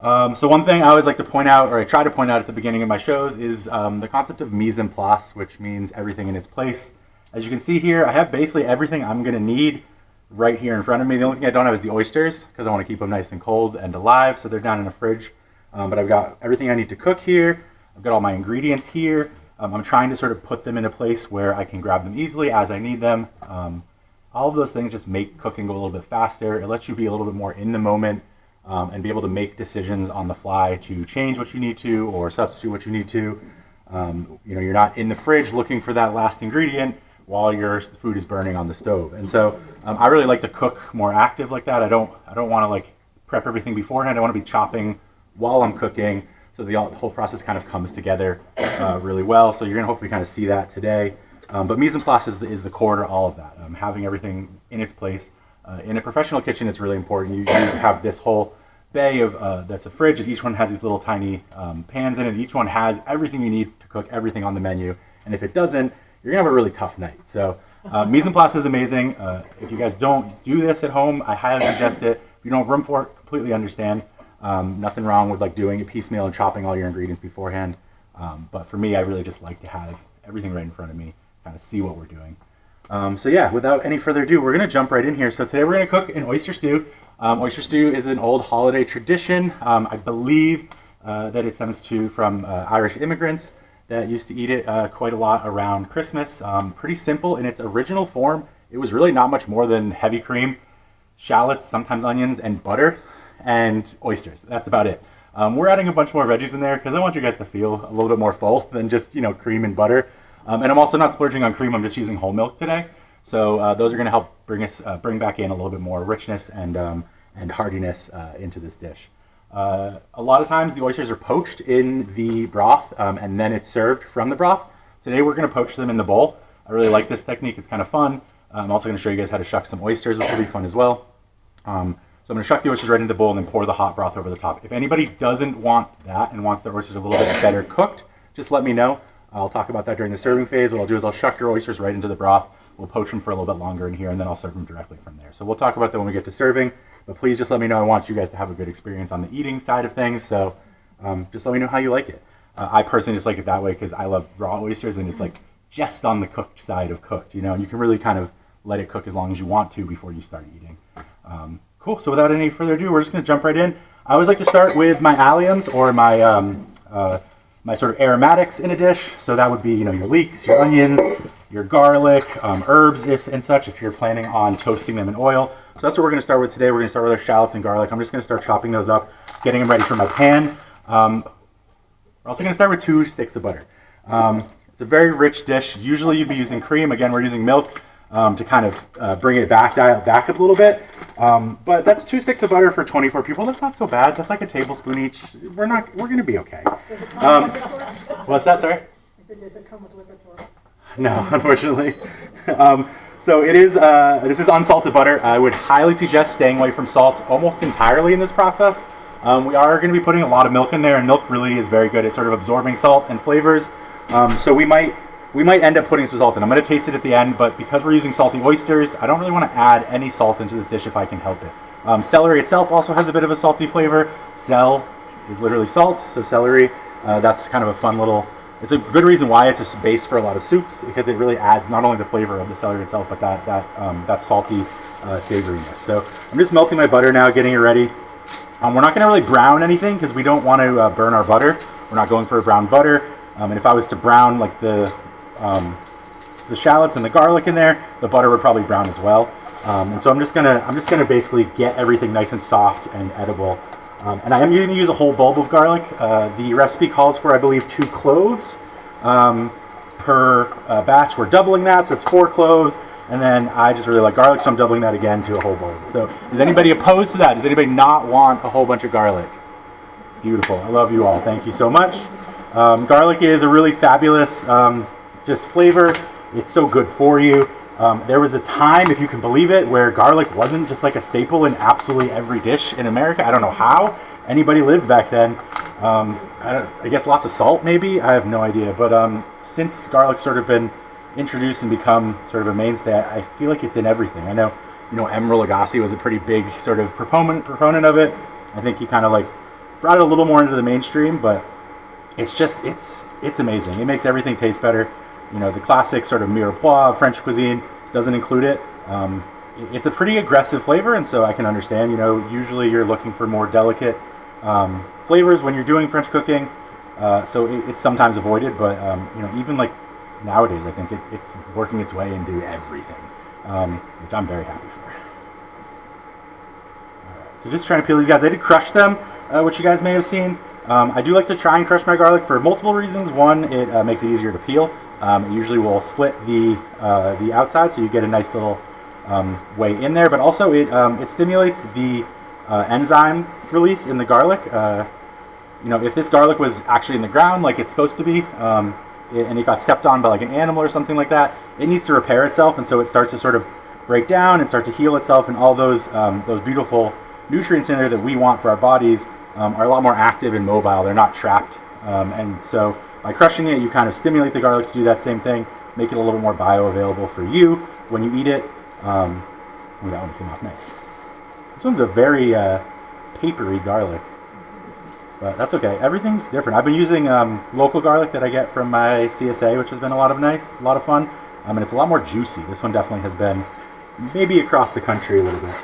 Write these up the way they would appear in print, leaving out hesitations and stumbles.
So one thing I always like to point out, or I try to point out at the beginning of my shows, is the concept of mise en place, which means everything in its place. As you can see here, I have basically everything I'm going to need right here in front of me. The only thing I don't have is the oysters, because I want to keep them nice and cold and alive, so they're down in the fridge. But I've got everything I need to cook here. I've got all my ingredients here. I'm trying to sort of put them in a place where I can grab them easily as I need them. All of those things just make cooking go a little bit faster. It lets you be a little bit more in the moment. And be able to make decisions on the fly to change what you need to or substitute what you need to. You're not in the fridge looking for that last ingredient while your food is burning on the stove. And so I really like to cook more active like that. I don't want to like prep everything beforehand. I want to be chopping while I'm cooking, so the whole process kind of comes together really well. So you're going to hopefully kind of see that today. But mise en place is the core to all of that. Having everything in its place. In a professional kitchen, it's really important. You have this whole bay of that's a fridge, and each one has these little tiny pans in it. Each one has everything you need to cook everything on the menu. And if it doesn't, you're gonna have a really tough night. So mise en place is amazing. If you guys don't do this at home, I highly suggest it. If you don't have room for it, completely understand. Nothing wrong with like doing it piecemeal and chopping all your ingredients beforehand. But for me, I really just like to have everything right in front of me, kind of see what we're doing. So yeah, without any further ado, we're going to jump right in here. So today we're going to cook an oyster stew. Oyster stew is an old holiday tradition. I believe that it stems from Irish immigrants that used to eat it quite a lot around Christmas. Pretty simple in its original form. It was really not much more than heavy cream, shallots, sometimes onions, and butter, and oysters. That's about it. We're adding a bunch more veggies in there because I want you guys to feel a little bit more full than just cream and butter. And I'm also not splurging on cream. I'm just using whole milk today. So those are going to help bring back in a little bit more richness and heartiness into this dish. A lot of times the oysters are poached in the broth and then it's served from the broth. Today we're going to poach them in the bowl. I really like this technique. It's kind of fun. I'm also going to show you guys how to shuck some oysters, which will be fun as well. So I'm going to shuck the oysters right into the bowl and then pour the hot broth over the top. If anybody doesn't want that and wants their oysters a little bit better cooked, just let me know. I'll talk about that during the serving phase. What I'll do is I'll shuck your oysters right into the broth. We'll poach them for a little bit longer in here, and then I'll serve them directly from there. So we'll talk about that when we get to serving, but please just let me know. I want you guys to have a good experience on the eating side of things, so just let me know how you like it. I personally just like it that way because I love raw oysters, and it's like just on the cooked side of cooked, and you can really kind of let it cook as long as you want to before you start eating. Cool, so without any further ado, we're just going to jump right in. I always like to start with my alliums or my sort of aromatics in a dish. So that would be, your leeks, your onions, your garlic, herbs and such if you're planning on toasting them in oil. So that's what we're going to start with today. We're going to start with our shallots and garlic. I'm just going to start chopping those up, getting them ready for my pan. We're also going to start with 2 sticks of butter. It's a very rich dish. Usually you'd be using cream. Again, we're using milk to kind of bring it back, dial it back up a little bit. But that's 2 sticks of butter for 24 people. That's not so bad. That's like a tablespoon each. We're going to be okay. What's that, sorry? Does it come with lipitor? No, unfortunately. So it is. This is unsalted butter. I would highly suggest staying away from salt almost entirely in this process. We are going to be putting a lot of milk in there, and milk really is very good at sort of absorbing salt and flavors. So we might end up putting some salt in. I'm going to taste it at the end, but because we're using salty oysters, I don't really want to add any salt into this dish if I can help it. Celery itself also has a bit of a salty flavor. Cel is literally salt, so celery, that's kind of a fun little... It's a good reason why it's a base for a lot of soups, because it really adds not only the flavor of the celery itself, but that salty savoriness. So I'm just melting my butter now, getting it ready. We're not going to really brown anything because we don't want to burn our butter. We're not going for a brown butter. And if I was to brown like the shallots and the garlic in there, the butter would probably brown as well. And so I'm just gonna basically get everything nice and soft and edible. And I am going to use a whole bulb of garlic. The recipe calls for, I believe, 2 cloves per batch. We're doubling that, so it's 4 cloves. And then I just really like garlic, so I'm doubling that again to a whole bulb. So is anybody opposed to that? Does anybody not want a whole bunch of garlic? Beautiful. I love you all. Thank you so much. Garlic is a really fabulous just flavor. It's so good for you. There was a time, if you can believe it, where garlic wasn't just like a staple in absolutely every dish in America. I don't know how anybody lived back then. I guess lots of salt maybe. I have no idea. But since garlic's sort of been introduced and become sort of a mainstay, I feel like it's in everything. I know, Emeril Lagasse was a pretty big sort of proponent of it. I think he kind of like brought it a little more into the mainstream, but it's just, it's amazing. It makes everything taste better. You know, the classic sort of mirepoix of French cuisine doesn't include it. It's a pretty aggressive flavor, and so I can understand, you know, usually you're looking for more delicate flavors when you're doing French cooking, so it's sometimes avoided, but you know, even like nowadays, I think it's working its way into everything, which I'm very happy for. Alright, so just trying to peel these guys. I did crush them, which you guys may have seen. I do like to try and crush my garlic for multiple reasons. One, it makes it easier to peel. It usually will split the outside, so you get a nice little way in there, but also it stimulates the enzyme release in the garlic. You know, if this garlic was actually in the ground like it's supposed to be, and it got stepped on by like an animal or something like that, it needs to repair itself, and so it starts to sort of break down and start to heal itself, and all those beautiful nutrients in there that we want for our bodies are a lot more active and mobile. They're not trapped, and so by crushing it, you kind of stimulate the garlic to do that same thing, make it a little more bioavailable for you when you eat it. That one came off nice. This one's a very papery garlic, but that's okay. Everything's different. I've been using local garlic that I get from my CSA, which has been a lot of fun, and it's a lot more juicy. This one definitely has been maybe across the country a little bit.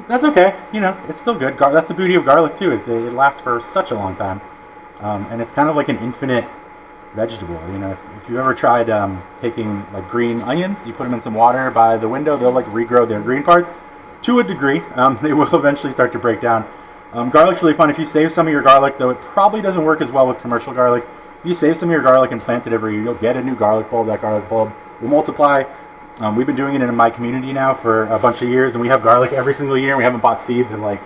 That's okay. You know, it's still good. That's the beauty of garlic too, is it lasts for such a long time, and it's kind of like an infinite vegetable. You know, if you ever tried taking like green onions, you put them in some water by the window, they'll like regrow their green parts to a degree. They will eventually start to break down. Garlic's really fun. If you save some of your garlic, though it probably doesn't work as well with commercial garlic, if you save some of your garlic and plant it every year, you'll get a new garlic bulb. That garlic bulb will multiply. We've been doing it in my community now for a bunch of years, and we have garlic every single year, and we haven't bought seeds in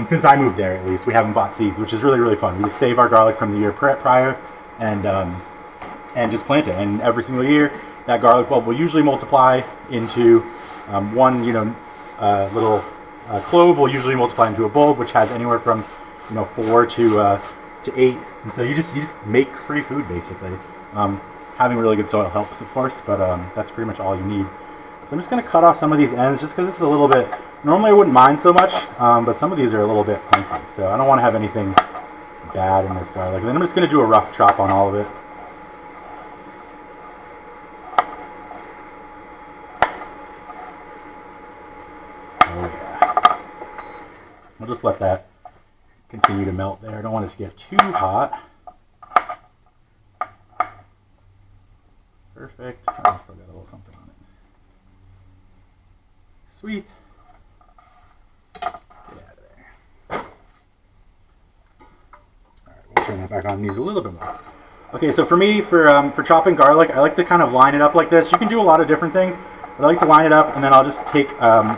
since I moved there at least, we haven't bought seeds, which is really, really fun. We just save our garlic from the year prior and just plant it, and every single year that garlic bulb will usually multiply into one, little clove will usually multiply into a bulb, which has anywhere from 4 to 8, and so you just make free food basically. Having really good soil helps, of course, but that's pretty much all you need. So I'm just going to cut off some of these ends just because this is a little bit, normally I wouldn't mind so much, but some of these are a little bit funky, so I don't want to have anything bad in this garlic. And then I'm just going to do a rough chop on all of it. Oh yeah. We'll just let that continue to melt there. I don't want it to get too hot. Perfect. Oh, still got a little something on it. Sweet. Get out of there. Alright, we'll turn that back on. It needs a little bit more. Okay, so for me, for chopping garlic, I like to kind of line it up like this. You can do a lot of different things, but I like to line it up, and then I'll just take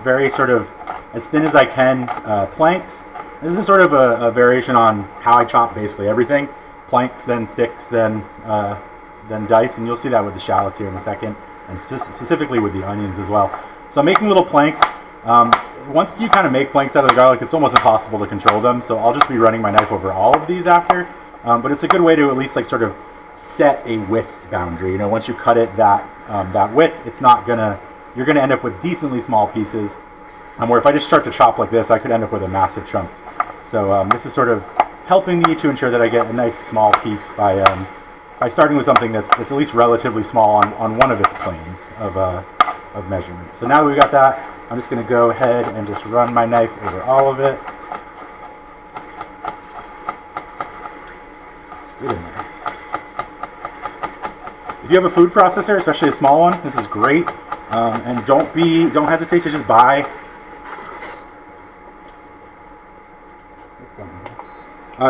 very sort of as thin as I can planks. This is sort of a variation on how I chop basically everything. Planks, then sticks, then dice, and you'll see that with the shallots here in a second, and specifically with the onions as well. So I'm making little planks. Once you kind of make planks out of the garlic, it's almost impossible to control them, so I'll just be running my knife over all of these after. But it's a good way to at least sort of set a width boundary. Once you cut it that width, you're gonna end up with decently small pieces. Where if I just start to chop like this, I could end up with a massive chunk. So this is sort of helping me to ensure that I get a nice small piece by starting with something that's at least relatively small on one of its planes of measurement. So now that we've got that, I'm just going to go ahead and just run my knife over all of it. Get in there. If you have a food processor, especially a small one, this is great. And don't hesitate to just buy.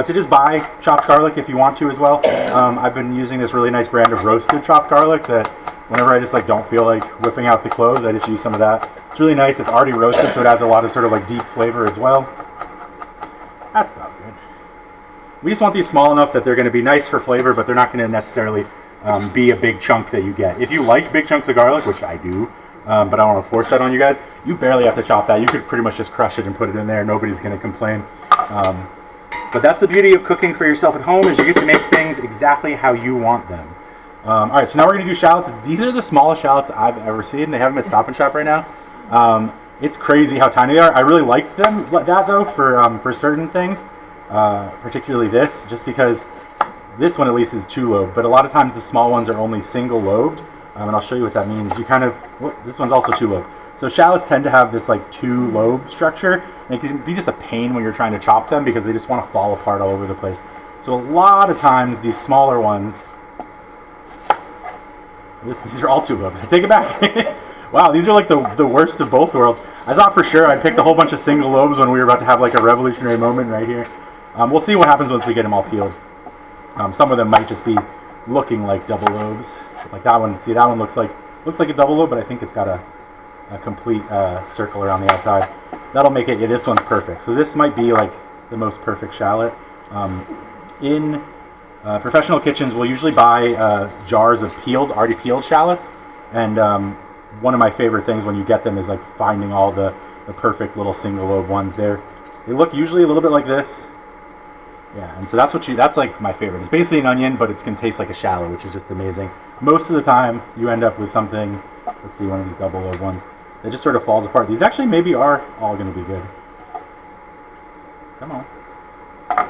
Just buy chopped garlic if you want to as well. I've been using this really nice brand of roasted chopped garlic that whenever I just don't feel like whipping out the cloves, I just use some of that. It's really nice. It's already roasted, so it adds a lot of sort of deep flavor as well. That's about good. We just want these small enough that they're going to be nice for flavor, but they're not going to necessarily be a big chunk that you get. If you like big chunks of garlic, which I do, but I don't want to force that on you guys, you barely have to chop that. You could pretty much just crush it and put it in there. Nobody's going to complain. But that's the beauty of cooking for yourself at home, is you get to make things exactly how you want them. Alright, so now we're going to do shallots. These are the smallest shallots I've ever seen. They have them at Stop and Shop right now. It's crazy how tiny they are. I really like them, though, for certain things. particularly this, just because this one at least is two lobed, but a lot of times the small ones are only single lobed, and I'll show you what that means. You kind of, this one's also two lobed. So shallots tend to have this like two lobe structure, and it can be just a pain when you're trying to chop them because they just want to fall apart all over the place. So a lot of times these smaller ones, these are all two lobed. Take it back. Wow, these are like the worst of both worlds. I thought for sure I'd picked a whole bunch of single lobes when we were about to have like a revolutionary moment right here. We'll see what happens once we get them all peeled. Some of them might just be looking like double lobes, like that one. See, that one looks like a double lobe, but I think it's got a complete circle around the outside. That'll make it. Yeah, this one's perfect. So this might be like the most perfect shallot. In professional kitchens, we'll usually buy jars of already peeled shallots, and one of my favorite things when you get them is like finding all the perfect little single lobe ones. They look usually a little bit like this. Yeah, and so that's like my favorite. It's basically an onion, but it's gonna taste like a shallot, which is just amazing. Most of the time, you end up with something. Let's see, one of these double lobe ones that just sort of falls apart. These actually maybe are all gonna be good. Come on. I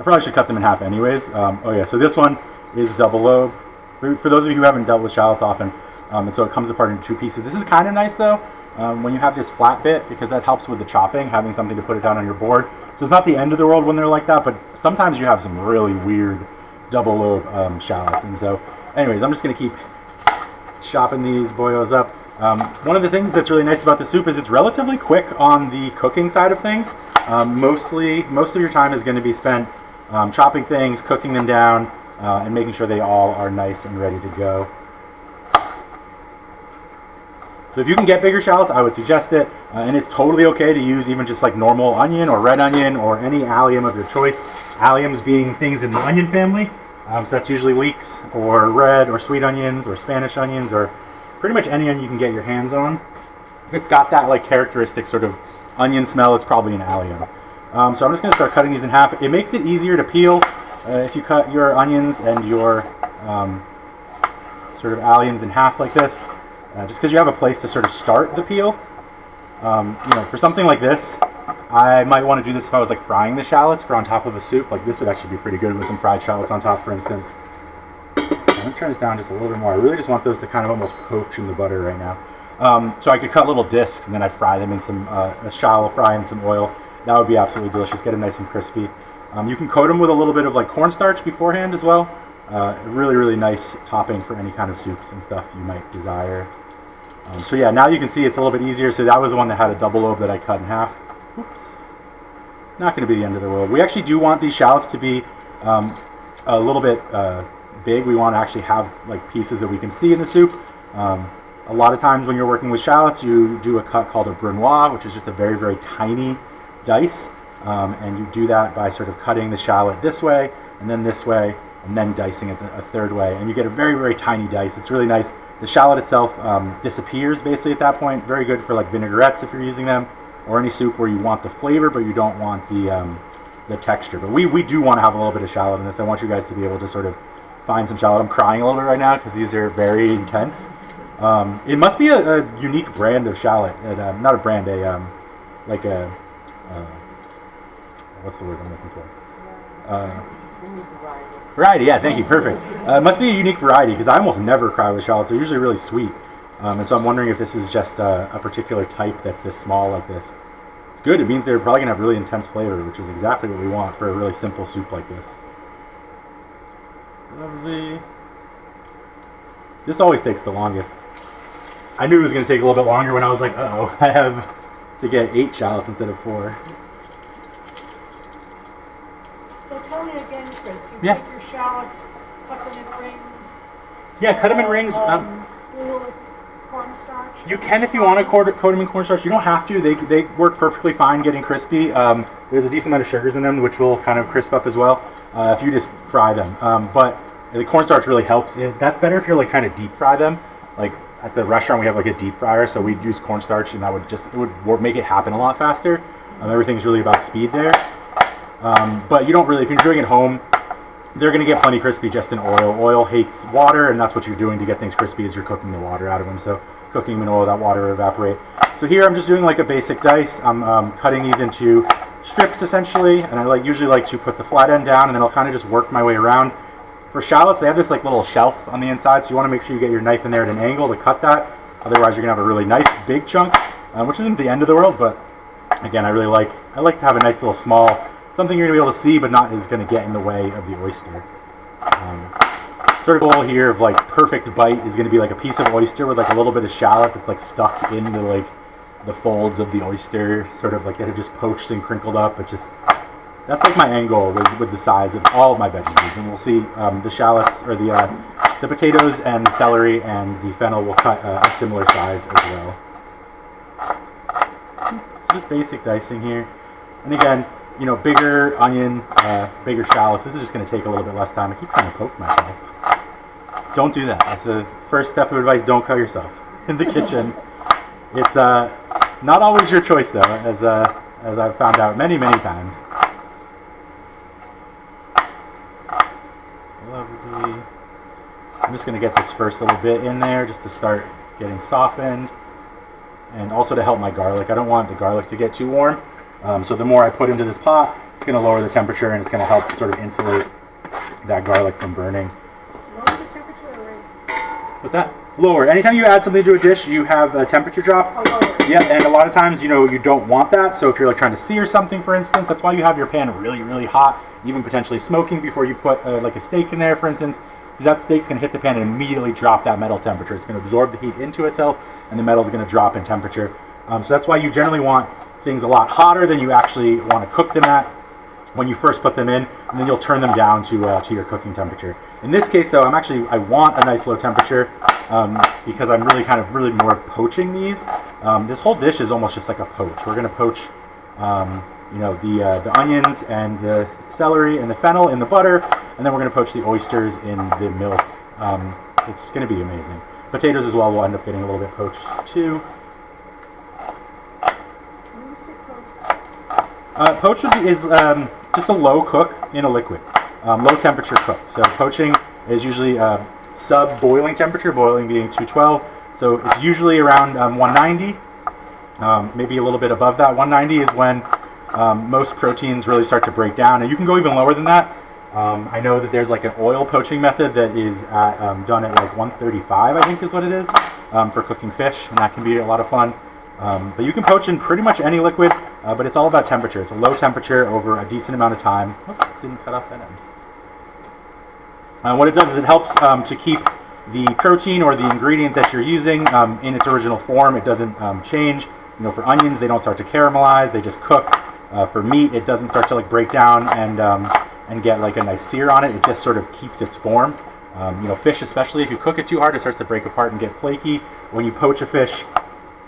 probably should cut them in half anyways. Oh yeah, so this one is double lobe. For those of you who haven't dealt with shallots often, and so it comes apart into two pieces. This is kind of nice though, when you have this flat bit, because that helps with the chopping, having something to put it down on your board. So it's not the end of the world when they're like that, but sometimes you have some really weird double lobe shallots. And so anyways, I'm just going to keep chopping these boyos up. One of the things that's really nice about the soup is it's relatively quick on the cooking side of things. Most of your time is going to be spent chopping things, cooking them down, and making sure they all are nice and ready to go. So if you can get bigger shallots, I would suggest it, and it's totally okay to use even just like normal onion or red onion or any allium of your choice. Alliums being things in the onion family, so that's usually leeks or red or sweet onions or Spanish onions or pretty much any onion you can get your hands on. If it's got that like characteristic sort of onion smell, it's probably an allium. So I'm just going to start cutting these in half. It makes it easier to peel if you cut your onions and your sort of alliums in half like this. Just because you have a place to sort of start the peel. For something like this, I might want to do this if I was like frying the shallots for on top of a soup. Like this would actually be pretty good with some fried shallots on top, for instance. I'm going to turn this down just a little bit more. I really just want those to kind of almost poach in the butter right now. So I could cut little discs and then I'd fry them in some a shallow fry in some oil. That would be absolutely delicious. Get them nice and crispy. You can coat them with a little bit of like cornstarch beforehand as well. Really, really nice topping for any kind of soups and stuff you might desire. So yeah, now you can see it's a little bit easier. So that was the one that had a double lobe that I cut in half. Oops. Not going to be the end of the world. We actually do want these shallots to be a little bit big. We want to actually have like pieces that we can see in the soup. A lot of times when you're working with shallots, you do a cut called a brunoise, which is just a very, very tiny dice. And you do that by sort of cutting the shallot this way and then this way and then dicing it a third way. And you get a very, very tiny dice. It's really nice. The shallot itself disappears basically at that point. Very good for like vinaigrettes if you're using them, or any soup where you want the flavor but you don't want the texture. But we do want to have a little bit of shallot in this. I want you guys to be able to sort of find some shallot. I'm crying a little bit right now because these are very intense. It must be a unique brand of shallot. Not a brand, like a what's the word I'm looking for? Variety, yeah, thank you, perfect. It must be a unique variety because I almost never cry with shallots. They're usually really sweet. And so I'm wondering if this is just a particular type that's this small like this. It's good. It means they're probably going to have really intense flavor, which is exactly what we want for a really simple soup like this. Lovely. This always takes the longest. I knew it was going to take a little bit longer when I was like, uh-oh, I have to get 8 shallots instead of 4. So tell me again, Chris, you Yeah. take your shallots, cut them in rings. Yeah, cut them in rings. Little cornstarch. You can if you want to coat them in cornstarch. You don't have to. They work perfectly fine getting crispy. There's a decent amount of sugars in them, which will kind of crisp up as well if you just fry them. But the cornstarch really helps. That's better if you're like trying to deep fry them. Like at the restaurant, we have like a deep fryer, so we'd use cornstarch, and that would make it happen a lot faster. Everything's really about speed there. But you don't really, if you're doing it at home, they're going to get plenty crispy just in oil. Oil hates water, and that's what you're doing to get things crispy is you're cooking the water out of them. So cooking them in oil, that water will evaporate. So here I'm just doing like a basic dice. I'm cutting these into strips essentially, and I usually like to put the flat end down, and then I'll kind of just work my way around. For shallots, they have this like little shelf on the inside, so you want to make sure you get your knife in there at an angle to cut that. Otherwise, you're gonna have a really nice big chunk, which isn't the end of the world, but again, I like to have a nice little small, something you're gonna be able to see, but not is gonna get in the way of the oyster. Sort of goal here of like perfect bite is gonna be like a piece of oyster with like a little bit of shallot that's like stuck into like the folds of the oyster, sort of like that have just poached and crinkled up. It's just, that's like my end goal with the size of all of my veggies. And we'll see the shallots, or the potatoes and the celery and the fennel will cut a similar size as well. So just basic dicing here. And again, you know, bigger onion, bigger shallots. This is just going to take a little bit less time. I keep trying to poke myself. Don't do that. That's the first step of advice. Don't cut yourself in the kitchen. It's not always your choice though, as I've found out many times. Lovely. I'm just going to get this first little bit in there just to start getting softened, and also to help my garlic. I don't want the garlic to get too warm, so the more I put into this pot, it's going to lower the temperature, and it's going to help sort of insulate that garlic from burning. Lower the temperature or raise it? What's that? Lower. Anytime you add something to a dish, you have a temperature drop. Oh, lower. Yeah, and a lot of times, you know, you don't want that. So if you're like trying to sear something, for instance, that's why you have your pan really hot, even potentially smoking before you put like a steak in there, for instance, because that steak's going to hit the pan and immediately drop that metal temperature. It's going to absorb the heat into itself, and the metal's going to drop in temperature. So that's why you generally want things a lot hotter than you actually want to cook them at when you first put them in, and then you'll turn them down to your cooking temperature. In this case, though, I want a nice low temperature because I'm really more poaching these. This whole dish is almost just like a poach. We're going to poach, you know, the onions and the celery and the fennel in the butter, and then we're going to poach the oysters in the milk. It's going to be amazing. Potatoes as well will end up getting a little bit poached too. When you say poach, Poach is just a low cook in a liquid, low temperature cook. So poaching is usually sub-boiling temperature, boiling being 212. So it's usually around 190, maybe a little bit above that. 190 is when most proteins really start to break down, and you can go even lower than that. I know that there's like an oil poaching method that is done at like 135, I think is what it is, for cooking fish, and that can be a lot of fun. But you can poach in pretty much any liquid, but it's all about temperature. It's a low temperature over a decent amount of time. Oops, didn't cut off that end. What it does is it helps to keep the protein or the ingredient that you're using in its original form. It doesn't change. You know, for onions, they don't start to caramelize. They just cook. For meat, it doesn't start to like break down and get like a nice sear on it. It just sort of keeps its form. You know, fish especially, if you cook it too hard, it starts to break apart and get flaky. When you poach a fish,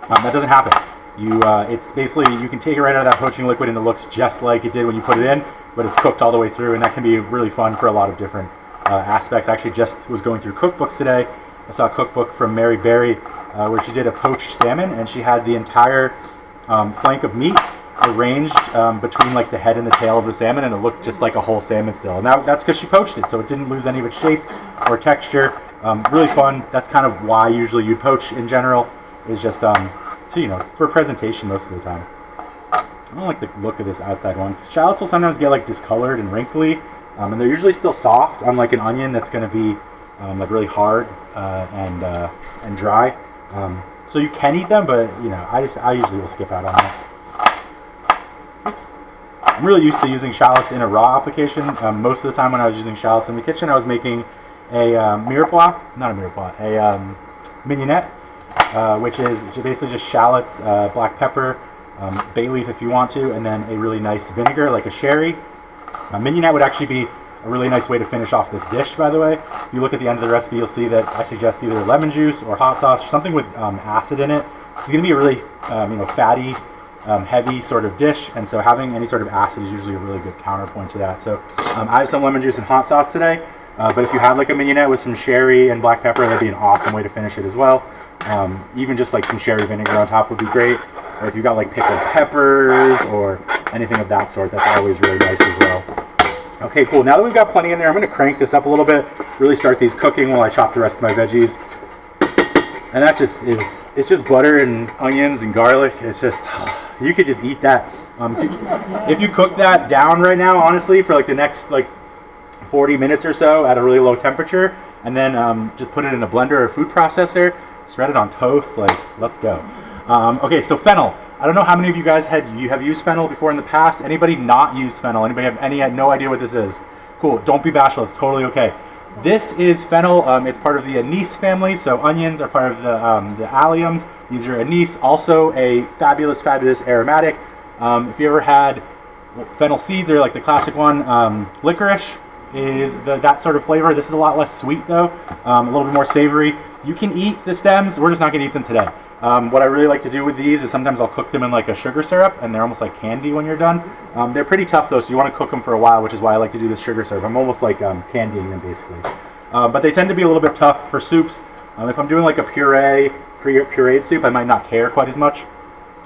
that doesn't happen. It's basically, you can take it right out of that poaching liquid and it looks just like it did when you put it in, but it's cooked all the way through, and that can be really fun for a lot of different aspects. I actually just was going through cookbooks today. I saw a cookbook from Mary Berry where she did a poached salmon, and she had the entire flank of meat arranged between like the head and the tail of the salmon, and it looked just like a whole salmon still. And that's because she poached it, so it didn't lose any of its shape or texture. Really fun. That's kind of why usually you poach in general, is just so, you know, for presentation most of the time. I don't like the look of this outside one. Shallots will sometimes get like discolored and wrinkly, and they're usually still soft, unlike an onion that's going to be like really hard and dry. So you can eat them, but you know, I usually will skip out on that. Oops. I'm really used to using shallots in a raw application. Most of the time when I was using shallots in the kitchen, I was making a mignonette, which is basically just shallots, black pepper, bay leaf if you want to, and then a really nice vinegar like a sherry. Mignonette would actually be a really nice way to finish off this dish, by the way. If you look at the end of the recipe, you'll see that I suggest either lemon juice or hot sauce or something with acid in it. It's going to be a really fatty, heavy sort of dish, and so having any sort of acid is usually a really good counterpoint to that. So I have some lemon juice and hot sauce today, but if you had like a mignonette with some sherry and black pepper, that'd be an awesome way to finish it as well. Even just like some sherry vinegar on top would be great. Or if you got like pickled peppers or anything of that sort, that's always really nice as well. Okay, cool. Now that we've got plenty in there, I'm going to crank this up a little bit, really start these cooking while I chop the rest of my veggies. And it's just butter and onions and garlic. It's just, you could just eat that If you cook that down right now, honestly, for like the next like 40 minutes or so at a really low temperature, and then just put it in a blender or a food processor, spread it on toast, like, let's go. Okay, so fennel. I don't know how many of you guys have used fennel before in the past. Anybody not used fennel? Anybody have no idea what this is? Cool, don't be bashful, it's totally okay. This is fennel. It's part of the anise family, so onions are part of the alliums. These are anise, also a fabulous, fabulous aromatic. If you ever had fennel seeds, or like the classic one, licorice is that sort of flavor. This is a lot less sweet though, a little bit more savory. You can eat the stems, we're just not gonna eat them today. What I really like to do with these is sometimes I'll cook them in like a sugar syrup, and they're almost like candy when you're done. They're pretty tough though, so you want to cook them for a while, which is why I like to do this sugar syrup. I'm almost like candying them basically. But they tend to be a little bit tough for soups. If I'm doing like a pureed soup, I might not care quite as much.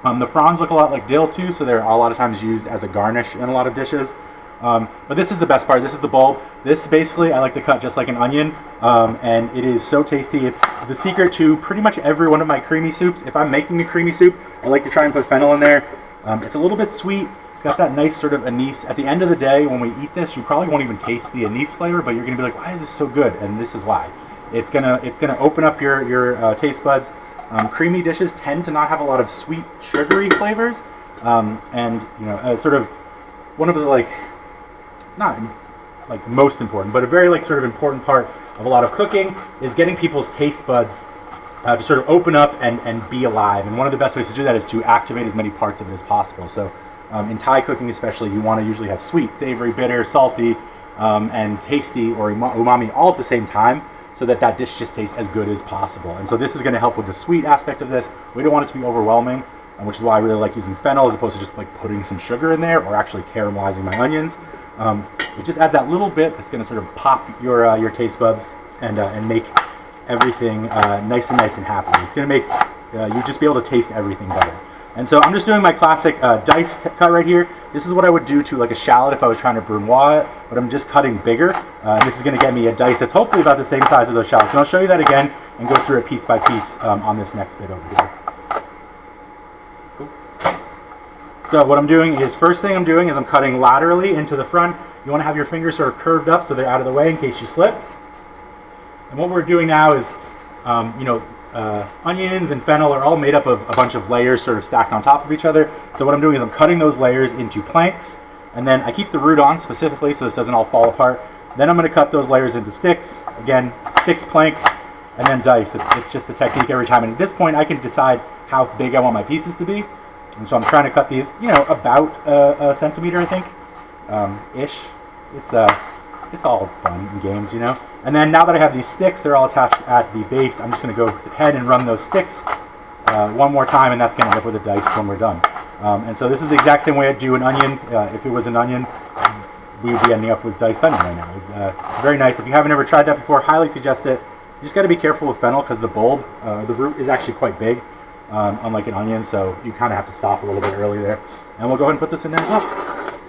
The fronds look a lot like dill too, so they're a lot of times used as a garnish in a lot of dishes. But this is the best part. This is the bulb. This basically I like to cut just like an onion, and it is so tasty. It's the secret to pretty much every one of my creamy soups. If I'm making a creamy soup, I like to try and put fennel in there. It's a little bit sweet. It's got that nice sort of anise. At the end of the day, when we eat this, you probably won't even taste the anise flavor, but you're gonna be like, why is this so good? And this is why. It's gonna open up your taste buds. Creamy dishes tend to not have a lot of sweet, sugary flavors, and you know, sort of one of the like, not like most important, but a very like sort of important part of a lot of cooking is getting people's taste buds to sort of open up and be alive. And one of the best ways to do that is to activate as many parts of it as possible. So in Thai cooking especially, you want to usually have sweet, savory, bitter, salty, and tasty or umami all at the same time, so that that dish just tastes as good as possible. And so this is going to help with the sweet aspect of this. We don't want it to be overwhelming, which is why I really like using fennel as opposed to just like putting some sugar in there or actually caramelizing my onions. It just adds that little bit that's going to sort of pop your taste buds and make everything nice and happy. It's going to make you just be able to taste everything better. And so I'm just doing my classic diced cut right here. This is what I would do to like a shallot if I was trying to brunoise it, but I'm just cutting bigger. This is going to get me a dice that's hopefully about the same size as those shallots. And I'll show you that again and go through it piece by piece on this next bit over here. Cool. So what I'm doing is, first thing I'm doing is I'm cutting laterally into the front. You want to have your fingers sort of curved up so they're out of the way in case you slip. And what we're doing now is, onions and fennel are all made up of a bunch of layers sort of stacked on top of each other. So what I'm doing is I'm cutting those layers into planks, and then I keep the root on specifically so this doesn't all fall apart. Then I'm going to cut those layers into sticks. Again, sticks, planks, and then dice. It's just the technique every time. And at this point, I can decide how big I want my pieces to be. And so I'm trying to cut these, about a centimeter, I think, ish. It's all fun and games, And then now that I have these sticks, they're all attached at the base. I'm just going to go ahead and run those sticks one more time, and that's going to end up with a dice when we're done. And so this is the exact same way I'd do an onion. If it was an onion, we would be ending up with diced onion right now. Very nice. If you haven't ever tried that before, highly suggest it. You just got to be careful with fennel because the bulb, the root is actually quite big, unlike an onion, so you kind of have to stop a little bit early there. And we'll go ahead and put this in there as well.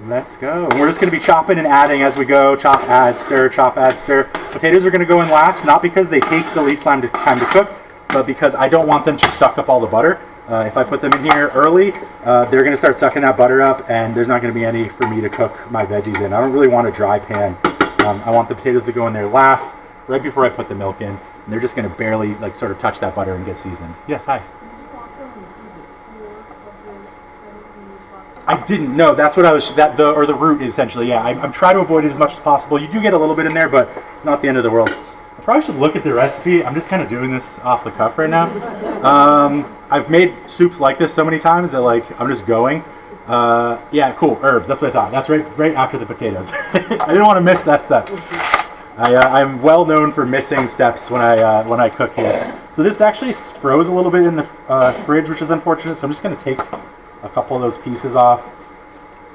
Let's go. And we're just going to be chopping and adding as we go. Chop, add, stir, chop, add, stir. Potatoes are going to go in last, not because they take the least time to cook, but because I don't want them to suck up all the butter. If I put them in here early, they're going to start sucking that butter up, and there's not going to be any for me to cook my veggies in. I don't really want a dry pan. I want the potatoes to go in there last, right before I put the milk in. And they're just going to barely sort of touch that butter and get seasoned. Yes, hi. I didn't know. That's what I was. The root essentially. Yeah, I'm trying to avoid it as much as possible. You do get a little bit in there, but it's not the end of the world. I probably should look at the recipe. I'm just kind of doing this off the cuff right now. I've made soups like this so many times that I'm just going. Yeah, cool. Herbs. That's what I thought. That's right after the potatoes. I didn't want to miss that step. I'm well known for missing steps when I cook here. So this actually froze a little bit in the fridge, which is unfortunate. So I'm just going to take a couple of those pieces off.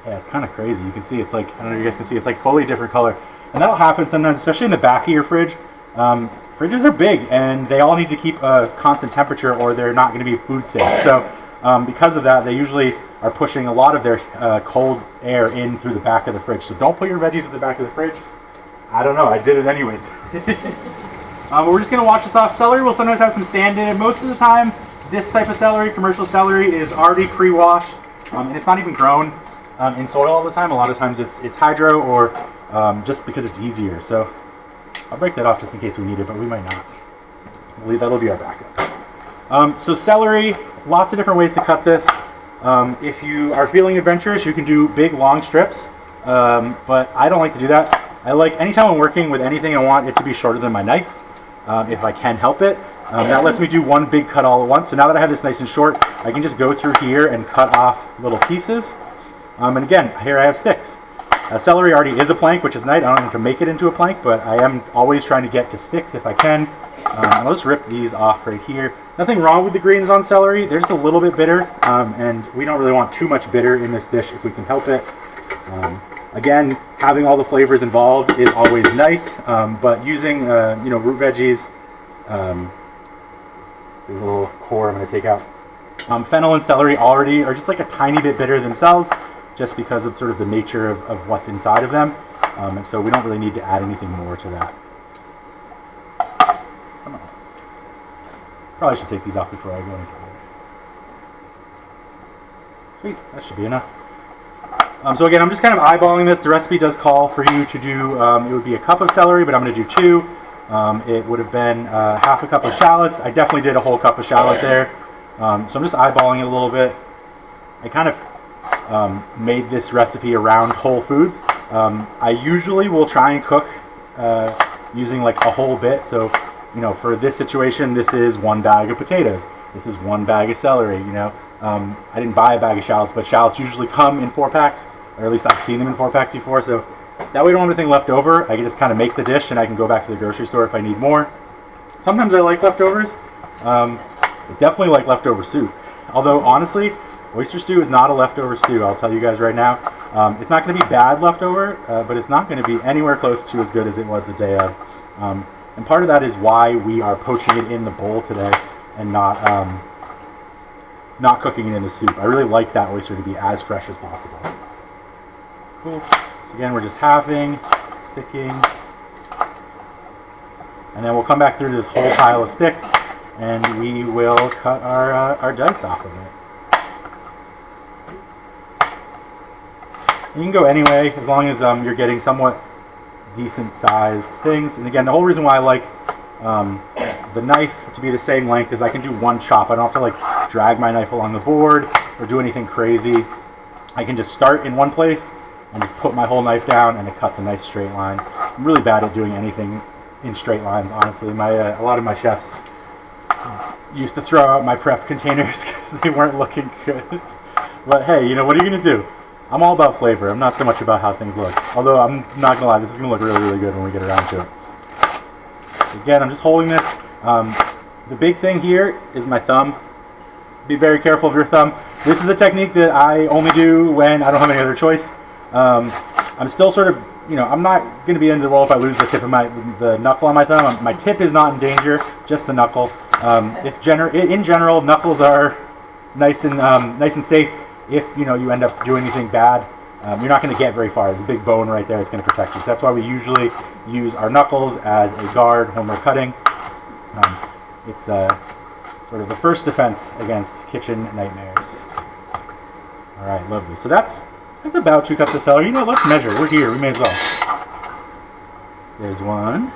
Yeah, it's kind of crazy. You can see it's I don't know if you guys can see, it's fully different color. And that'll happen sometimes, especially in the back of your fridge. Fridges are big and they all need to keep a constant temperature or they're not going to be food safe. So because of that, they usually are pushing a lot of their cold air in through the back of the fridge. So don't put your veggies at the back of the fridge. I don't know, I did it anyways. We're just going to wash this off. Celery will sometimes have some sand in it. Most of the time, this type of celery, commercial celery, is already pre-washed. And it's not even grown in soil all the time. A lot of times it's hydro or just because it's easier. So I'll break that off just in case we need it, but we might not. I believe that'll be our backup. So celery, lots of different ways to cut this. If you are feeling adventurous, you can do big long strips, but I don't like to do that. I like, anytime I'm working with anything, I want it to be shorter than my knife, if I can help it. That lets me do one big cut all at once. So now that I have this nice and short, I can just go through here and cut off little pieces. And again, here I have sticks. Celery already is a plank, which is nice. I don't have to make it into a plank, but I am always trying to get to sticks if I can. I'll just rip these off right here. Nothing wrong with the greens on celery. They're just a little bit bitter, and we don't really want too much bitter in this dish if we can help it. Again, having all the flavors involved is always nice, but using root veggies, there's a little core I'm going to take out. Fennel and celery already are just like a tiny bit bitter themselves, just because of sort of the nature of what's inside of them, and so we don't really need to add anything more to that. Come on. Probably should take these off before I go into it. Sweet, that should be enough. So again, I'm just kind of eyeballing this. The recipe does call for you to do, it would be a cup of celery, but I'm going to do 2. It would have been half a cup of shallots. I definitely did a whole cup of shallot there. So I'm just eyeballing it a little bit. I kind of made this recipe around whole foods. I usually will try and cook using like a whole bit. So, for this situation, this is 1 bag of potatoes. This is 1 bag of celery, I didn't buy a bag of shallots, but shallots usually come in 4-packs, or at least I've seen them in 4-packs before, so that way I don't have anything left over. I can just kind of make the dish and I can go back to the grocery store if I need more. Sometimes I like leftovers. I definitely like leftover soup. Although, honestly, oyster stew is not a leftover stew, I'll tell you guys right now. It's not going to be bad leftover, but it's not going to be anywhere close to as good as it was the day of. And part of that is why we are poaching it in the bowl today and not cooking it in the soup. I really like that oyster to be as fresh as possible. Cool. So again, we're just halving, sticking, and then we'll come back through this whole pile of sticks and we will cut our dice off of it. You can go anyway, as long as you're getting somewhat decent sized things. And again, the whole reason why I like the knife to be the same length is I can do 1 chop. I don't have to like drag my knife along the board or do anything crazy. I can just start in one place and just put my whole knife down and it cuts a nice straight line. I'm really bad at doing anything in straight lines, honestly. A lot of my chefs used to throw out my prep containers because they weren't looking good. But hey, what are you going to do? I'm all about flavor. I'm not so much about how things look. Although I'm not going to lie, this is going to look really, really good when we get around to it. Again, I'm just holding this. The big thing here is my thumb. Be very careful of your thumb. This is a technique that I only do when I don't have any other choice. I'm still sort of, I'm not going to be into the world if I lose the tip of the knuckle on my thumb. My tip is not in danger, just the knuckle. In general, knuckles are nice and safe. If you end up doing anything bad, you're not going to get very far. There's a big bone right there that's going to protect you. So that's why we usually use our knuckles as a guard when we're cutting. It's sort of the first defense against kitchen nightmares. All right, lovely. So that's about 2 cups of celery. Let's measure. We're here. We may as well. There's 1.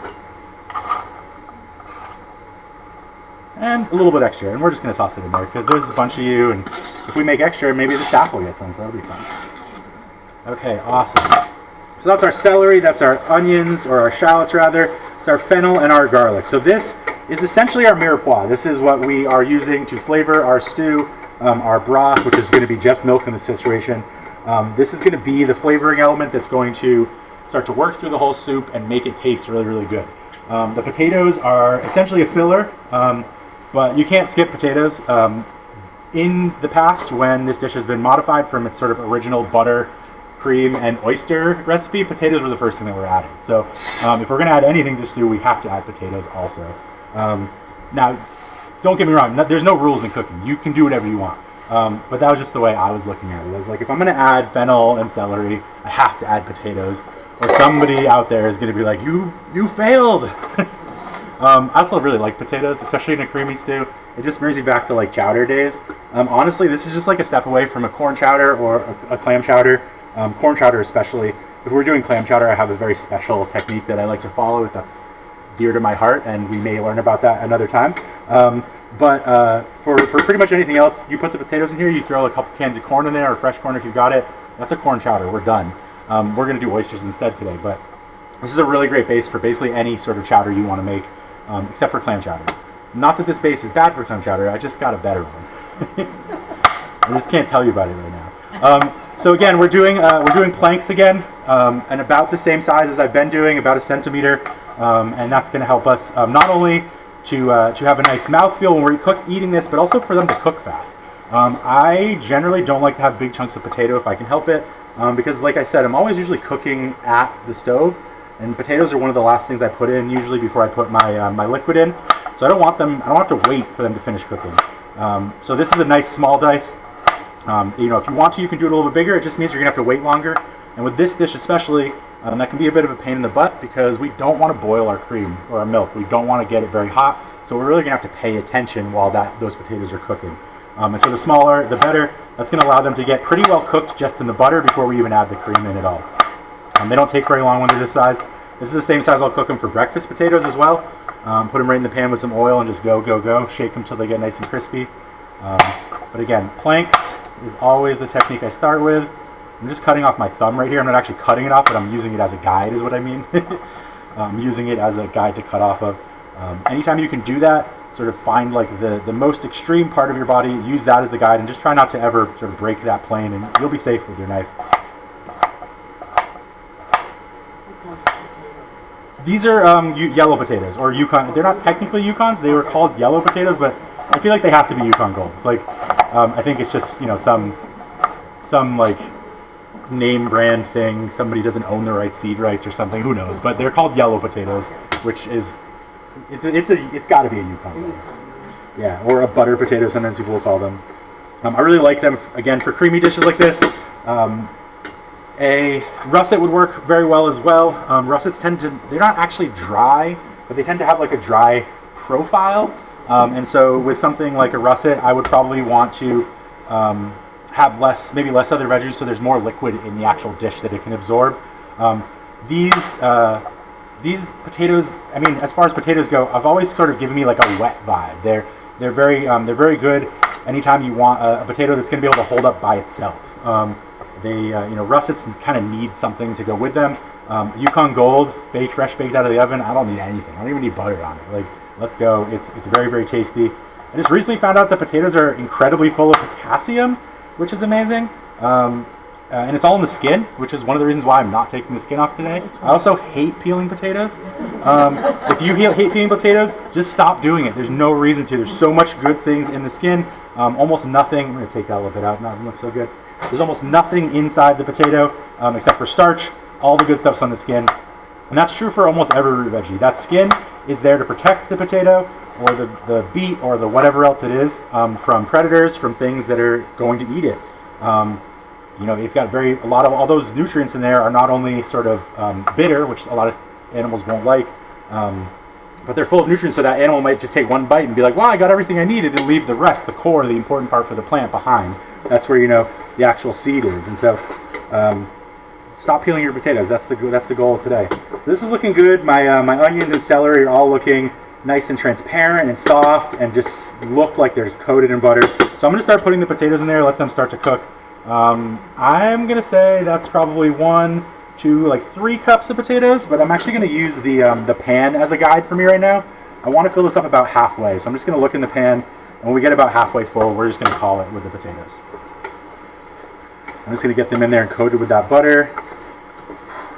And a little bit extra. And we're just going to toss it in there because there's a bunch of you. And if we make extra, maybe the staff will get some. So that'll be fun. Okay, awesome. So that's our celery. That's our onions, or our shallots rather. It's our fennel and our garlic. So this is essentially our mirepoix. This is what we are using to flavor our stew, our broth, which is going to be just milk in this situation. This is going to be the flavoring element that's going to start to work through the whole soup and make it taste really, really good. The potatoes are essentially a filler, but you can't skip potatoes. In the past, when this dish has been modified from its sort of original butter, cream, and oyster recipe, potatoes were the first thing that we're adding. So if we're going to add anything to the stew, we have to add potatoes also. Now, don't get me wrong, there's no rules in cooking. You can do whatever you want. But that was just the way I was looking at it. I was like, if I'm going to add fennel and celery, I have to add potatoes. Or somebody out there is going to be like, you failed! I also really like potatoes, especially in a creamy stew. It just brings me back to like chowder days. Honestly, this is just like a step away from a corn chowder or a clam chowder. Corn chowder especially. If we're doing clam chowder, I have a very special technique that I like to follow that's dear to my heart, and we may learn about that another time. But for pretty much anything else, you put the potatoes in here, you throw a couple cans of corn in there, or fresh corn if you've got it. That's a corn chowder. We're done. We're going to do oysters instead today, but this is a really great base for basically any sort of chowder you want to make, except for clam chowder. Not that this base is bad for clam chowder, I just got a better one. I just can't tell you about it right now. So again, we're doing planks again, and about the same size as I've been doing, about 1 centimeter, and that's going to help us not only to have a nice mouthfeel when we're eating this, but also for them to cook fast. I generally don't like to have big chunks of potato if I can help it, because like I said, I'm always usually cooking at the stove, and potatoes are one of the last things I put in usually before I put my liquid in. So I don't have to wait for them to finish cooking. So this is a nice small dice. If you want to, you can do it a little bit bigger. It just means you're gonna have to wait longer. And with this dish especially, that can be a bit of a pain in the butt because we don't want to boil our cream or our milk. We don't want to get it very hot. So we're really gonna have to pay attention while those potatoes are cooking. And so the smaller, the better. That's gonna allow them to get pretty well cooked just in the butter before we even add the cream in at all. They don't take very long when they're this size. This is the same size I'll cook them for breakfast potatoes as well. Put them right in the pan with some oil and just go. Shake them till they get nice and crispy. But again, planks is always the technique I start with. I'm just cutting off my thumb right here. I'm not actually cutting it off, but I'm using it as a guide is what I mean. I'm using it as a guide to cut off of. Anytime you can do that, sort of find like the most extreme part of your body, use that as the guide, and just try not to ever sort of break that plane, and you'll be safe with your knife. These are yellow potatoes, or Yukon. They're not technically Yukons. They were called yellow potatoes, but I feel like they have to be Yukon Golds. Like, I think it's just some like name brand thing. Somebody doesn't own the right seed rights or something. Who knows? But they're called yellow potatoes, which is it's got to be a Yukon Gold. Yeah, or a butter potato. Sometimes people will call them. I really like them again for creamy dishes like this. A russet would work very well as well. Russets they're not actually dry, but they tend to have like a dry profile. And so with something like a russet, I would probably want to have maybe less other veggies, so there's more liquid in the actual dish that it can absorb. These potatoes, I mean, as far as potatoes go, I've always sort of given me like a wet vibe. They're very good anytime you want a potato that's going to be able to hold up by itself. Russets kind of need something to go with them. Yukon Gold, fresh baked out of the oven. I don't need anything. I don't even need butter on it. Like, let's go. It's very, very tasty. I just recently found out that potatoes are incredibly full of potassium, which is amazing. And it's all in the skin, which is one of the reasons why I'm not taking the skin off today. I also hate peeling potatoes. If you hate peeling potatoes, just stop doing it. There's no reason to. There's so much good things in the skin. Almost nothing. I'm going to take that a little bit out. Now it doesn't look so good. There's almost nothing inside the potato except for starch. All the good stuff's on the skin. And that's true for almost every root veggie. That skin is there to protect the potato or the beet or the whatever else it is from predators, from things that are going to eat it. It's got a lot of all those nutrients in there are not only sort of bitter, which a lot of animals won't like, but they're full of nutrients, so that animal might just take one bite and be like, well, I got everything I needed, and leave the rest, the core, the important part for the plant behind. That's where the actual seed is. And so stop peeling your potatoes. That's the goal today. So this is looking good. My onions and celery are all looking nice and transparent and soft and just look like they're just coated in butter. So I'm going to start putting the potatoes in there, let them start to cook. I'm going to say that's probably 1, 2, like 3 cups of potatoes, but I'm actually going to use the pan as a guide for me right now. I want to fill this up about halfway, so I'm just going to look in the pan, and when we get about halfway full, we're just going to call it with the potatoes. I'm just going to get them in there and coated with that butter.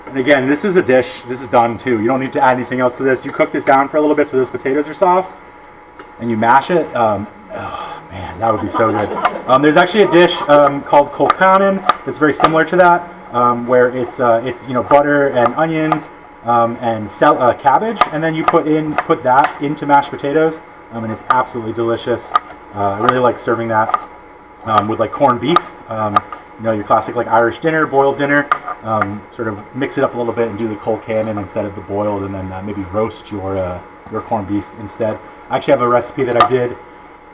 And again, this is a dish. This is done too. You don't need to add anything else to this. You cook this down for a little bit so those potatoes are soft, and you mash it. Man, that would be so good. There's actually a dish called kolkanen that's very similar to that, where it's butter and onions and cabbage, and then you put that into mashed potatoes, and it's absolutely delicious. I really like serving that with like corned beef. Your classic like Irish dinner, boiled dinner. Sort of mix it up a little bit and do the kolkanen instead of the boiled, and then maybe roast your corned beef instead. I actually have a recipe that I did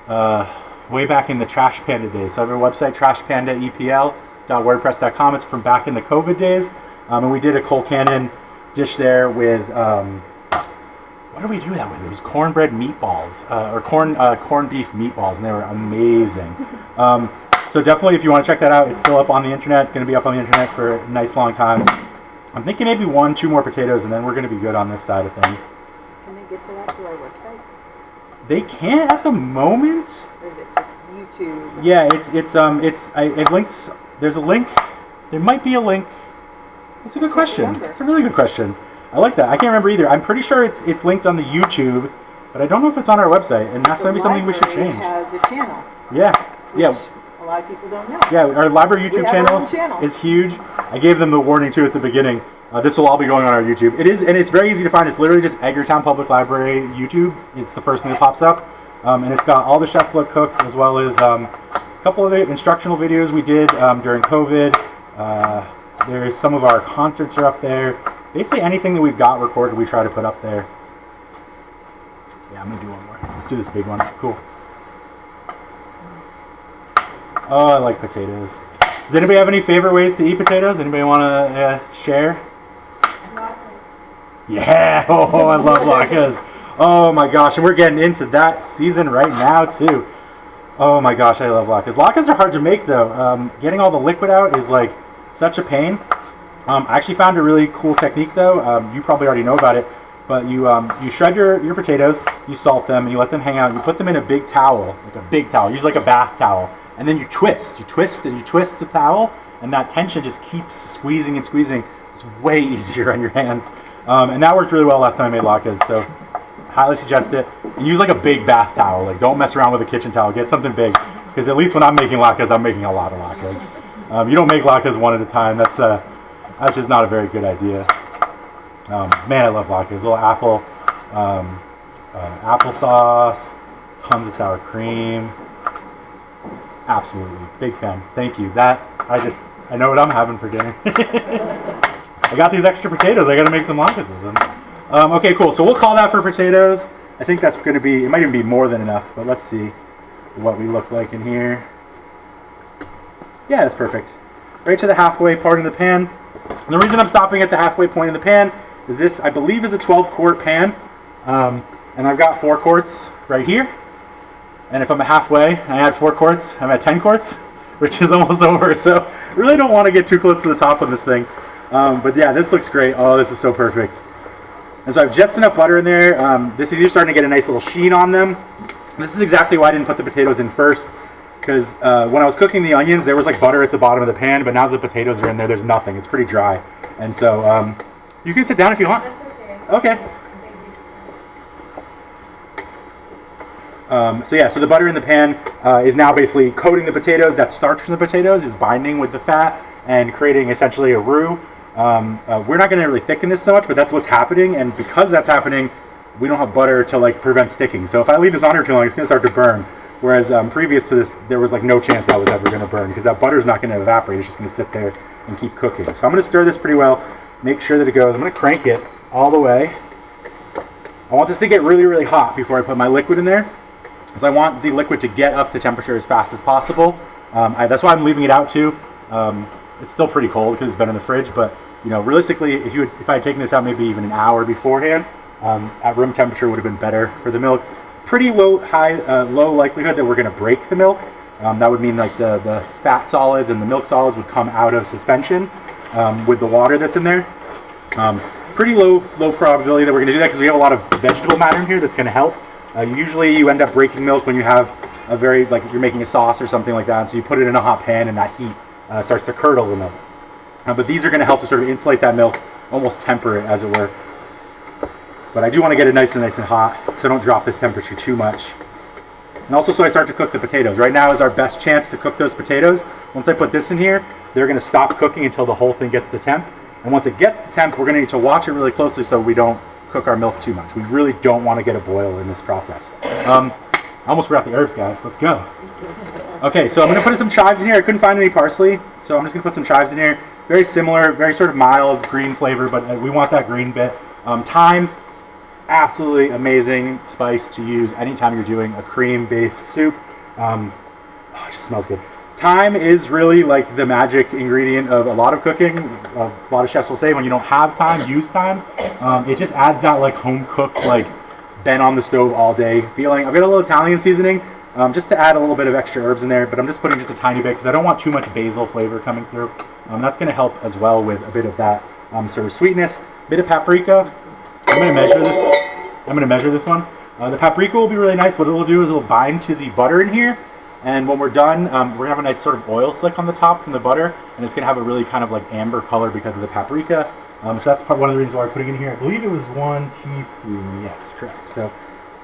way back in the Trash Panda days. So I have a website, trashpandaepl.wordpress.com. It's from back in the COVID days. And we did a Colcannon dish there with, what did we do that with? It was cornbread meatballs, or corned beef meatballs, and they were amazing. So definitely, if you want to check that out, it's still up on the internet. It's going to be up on the internet for a nice long time. I'm thinking maybe 1-2 more potatoes, and then we're going to be good on this side of things. Can they get to that through our website? They can't at the moment. Or is it just YouTube? Yeah, it links. There's a link. There might be a link. That's a good question. It's a really good question. I like that. I can't remember either. I'm pretty sure it's linked on the YouTube, but I don't know if it's on our website, and that's going to be something we should change. Has a channel. Yeah. Yeah. A lot of people don't know. Yeah, our library YouTube channel is huge. I gave them the warning too at the beginning. This will all be going on our YouTube. It is, and it's very easy to find. It's literally just Edgartown Public Library YouTube. It's the first thing that pops up, and it's got all the Chef Look cooks as well as a couple of the instructional videos we did during COVID. There's some of our concerts are up there. Basically anything that we've got recorded, we try to put up there. Yeah, I'm gonna do one more. Let's do this big one. Cool. Oh, I like potatoes. Does anybody have any favorite ways to eat potatoes? Anybody want to share? Yeah! Oh, I love latkes. Oh my gosh, and we're getting into that season right now too. Oh my gosh, I love latkes. Latkes are hard to make though. Getting all the liquid out is like such a pain. I actually found a really cool technique though. You probably already know about it, but you shred your potatoes, you salt them, and you let them hang out. You put them in a big towel, like a big towel. Use like a bath towel. And then you twist the towel, and that tension just keeps squeezing and squeezing. It's way easier on your hands. And that worked really well last time I made latkes, so highly suggest it. And use like a big bath towel. Like, don't mess around with a kitchen towel. Get something big, because at least when I'm making latkes, I'm making a lot of latkes. You don't make latkes one at a time. That's just not a very good idea. Man, I love latkes. A little apple, applesauce, tons of sour cream. Absolutely. Big fan. Thank you. I know what I'm having for dinner. I got these extra potatoes. I got to make some latkes with them. Okay, cool. So we'll call that for potatoes. I think that's going to be, it might even be more than enough, but let's see what we look like in here. Yeah, that's perfect. Right to the halfway part in the pan. And the reason I'm stopping at the halfway point in the pan is this, I believe, is a 12-quart pan. And I've got 4 quarts right here. And if I'm at halfway, I add 4 quarts, I'm at 10 quarts, which is almost over. So really don't want to get too close to the top of this thing. But yeah, this looks great. Oh, this is so perfect. And so I have just enough butter in there. These are starting to get a nice little sheen on them. This is exactly why I didn't put the potatoes in first. Because when I was cooking the onions, there was like butter at the bottom of the pan. But now that the potatoes are in there, there's nothing. It's pretty dry. And so you can sit down if you want. That's Okay. okay. So the butter in the pan is now basically coating the potatoes. That starch from the potatoes is binding with the fat and creating essentially a roux. We're not going to really thicken this so much, but that's what's happening. And because that's happening, we don't have butter to like prevent sticking. So if I leave this on here too long, it's going to start to burn. Whereas previous to this, there was like no chance that was ever going to burn because that butter is not going to evaporate. It's just going to sit there and keep cooking. So I'm going to stir this pretty well, make sure that it goes. I'm going to crank it all the way. I want this to get really, really hot before I put my liquid in there. Because I want the liquid to get up to temperature as fast as possible. That's why I'm leaving it out too. It's still pretty cold because it's been in the fridge, but you know, realistically, if I had taken this out maybe even an hour beforehand, at room temperature would have been better for the milk. Pretty low likelihood that we're going to break the milk. That would mean like the fat solids and the milk solids would come out of suspension with the water that's in there. Pretty low probability that we're going to do that because we have a lot of vegetable matter in here that's going to help. Usually you end up breaking milk when you have a very, like you're making a sauce or something like that, and so you put it in a hot pan and that heat starts to curdle the milk. But these are going to help to sort of insulate that milk, almost temper it as it were. But I do want to get it nice and hot, so don't drop this temperature too much. And also so I start to cook the potatoes. Right now is our best chance to cook those potatoes. Once I put this in here, they're going to stop cooking until the whole thing gets to temp. And once it gets to temp, we're going to need to watch it really closely so we don't cook our milk too much. We really don't want to get a boil in this process. I almost forgot the herbs, guys. Let's go. Okay, so I'm going to put some chives in here. I couldn't find any parsley, so I'm just going to put some chives in here. Very similar, very sort of mild green flavor, but we want that green bit. Thyme, Absolutely amazing spice to use anytime you're doing a cream-based soup. Oh, it just smells good. Thyme is really like the magic ingredient of a lot of cooking. A lot of chefs will say when you don't have thyme, use thyme. It just adds that like home cooked, like been on the stove all day feeling. I've got a little Italian seasoning just to add a little bit of extra herbs in there, but I'm just putting just a tiny bit because I don't want too much basil flavor coming through. That's going to help as well with a bit of that sort of sweetness. Bit of paprika. I'm going to measure this one. The paprika will be really nice. What it will do is it will bind to the butter in here. And when we're done, we're going to have a nice sort of oil slick on the top from the butter. And it's going to have a really kind of like amber color because of the paprika. So that's one of the reasons why we're putting it in here. I believe it was 1 teaspoon. Yes, correct. So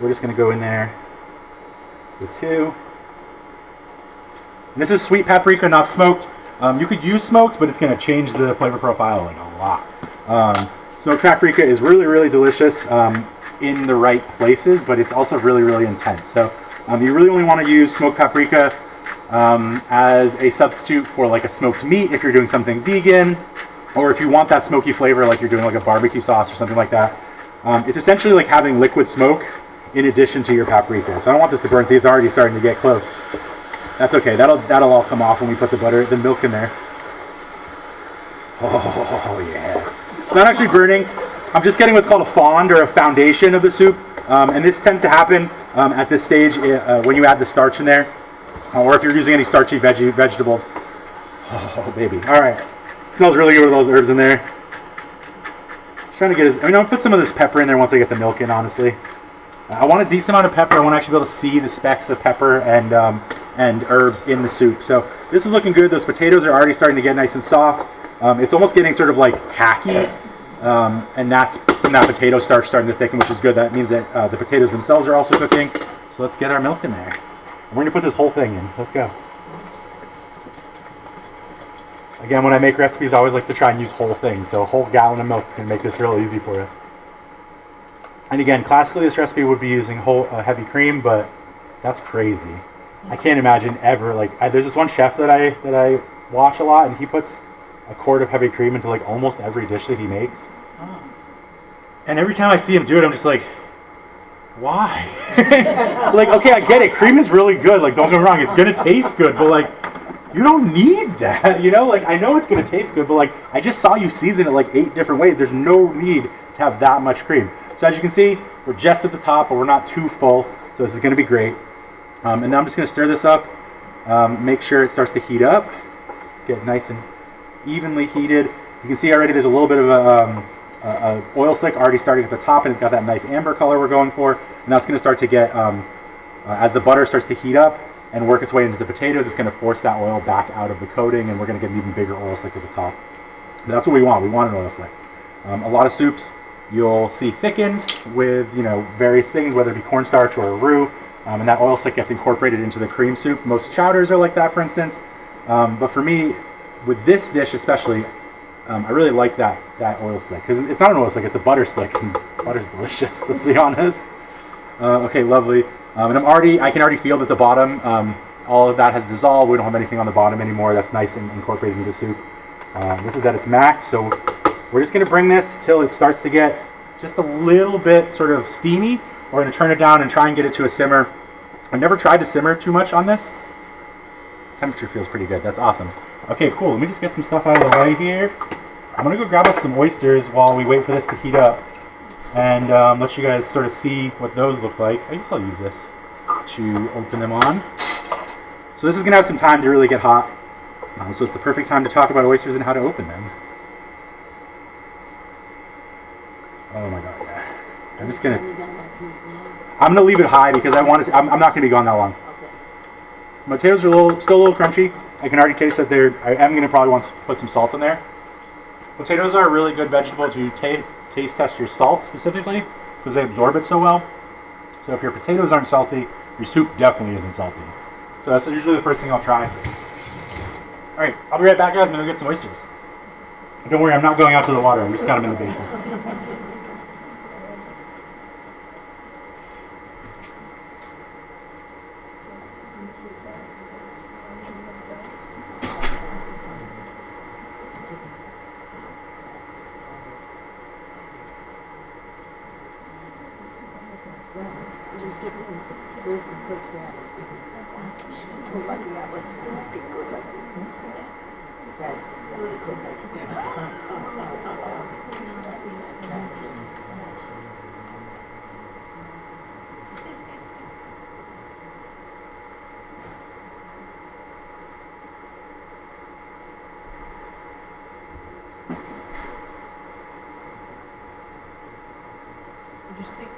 we're just going to go in there with 2. And this is sweet paprika, not smoked. You could use smoked, but it's going to change the flavor profile like a lot. Smoked paprika is really, really delicious in the right places, but it's also really, really intense. So you really only want to use smoked paprika as a substitute for like a smoked meat if you're doing something vegan, or if you want that smoky flavor like you're doing like a barbecue sauce or something like that. It's essentially like having liquid smoke in addition to your paprika. So I don't want this to burn. See, it's already starting to get close. That's okay. That'll all come off when we put the milk in there. Oh yeah. It's not actually burning. I'm just getting what's called a fond or a foundation of the soup. And this tends to happen at this stage when you add the starch in there, or if you're using any starchy vegetables. Oh, baby. All right. Smells really good with those herbs in there. Just trying to get I'll put some of this pepper in there once I get the milk in, honestly. I want a decent amount of pepper. I want to actually be able to see the specks of pepper and herbs in the soup. So this is looking good. Those potatoes are already starting to get nice and soft. It's almost getting sort of like tacky. And that's from that potato starch starting to thicken, which is good. That means that the potatoes themselves are also cooking. So let's get our milk in there. We're going to put this whole thing in. Let's go. Again, when I make recipes, I always like to try and use whole things. So a whole gallon of milk is going to make this real easy for us. And again, classically this recipe would be using whole heavy cream, but that's crazy. I can't imagine ever, there's this one chef that I watch a lot, and he puts a quart of heavy cream into like almost every dish that he makes. Oh. And every time I see him do it, I'm just like, why? Like, okay, I get it. Cream is really good. Like, don't get me wrong, it's gonna taste good, but like, you don't need that, you know? Like, I know it's gonna taste good, but like, I just saw you season it like 8 different ways. There's no need to have that much cream. So as you can see, we're just at the top, but we're not too full. So this is gonna be great. And now I'm just gonna stir this up, make sure it starts to heat up, get nice and evenly heated. You can see already there's a little bit of a oil slick already starting at the top, and it's got that nice amber color we're going for. And that's going to start to get, as the butter starts to heat up and work its way into the potatoes, it's going to force that oil back out of the coating, and we're going to get an even bigger oil slick at the top. But that's what we want. We want an oil slick. A lot of soups you'll see thickened with various things, whether it be cornstarch or a roux, and that oil slick gets incorporated into the cream soup. Most chowders are like that, for instance. But for me, with this dish especially, I really like that oil slick, because it's not an oil slick, it's a butter slick, and butter's delicious, let's be honest. Okay, lovely. And I can already feel that the bottom, all of that has dissolved. We don't have anything on the bottom anymore. That's nice and incorporated into the soup. This is at its max, so we're just going to bring this till it starts to get just a little bit sort of steamy. We're going to turn it down and try and get it to a simmer. I've never tried to simmer too much on this. Temperature feels pretty good. That's awesome. Okay, cool. Let me just get some stuff out of the way here. I'm going to go grab us some oysters while we wait for this to heat up, and let you guys sort of see what those look like. I guess I'll use this to open them on. So this is going to have some time to really get hot. So it's the perfect time to talk about oysters and how to open them. Oh my god, yeah. I'm going to leave it high because I'm not going to be gone that long. My potatoes are still a little crunchy. I can already taste that I am going to probably want to put some salt in there. Potatoes are a really good vegetable to taste test your salt specifically, because they absorb it so well. So if your potatoes aren't salty, your soup definitely isn't salty. So that's usually the first thing I'll try. Alright, I'll be right back, guys. I'm going to get some oysters. Don't worry, I'm not going out to the water. I'm just got them in the basin. This is cooked down. She's so lucky that was so good. Yes.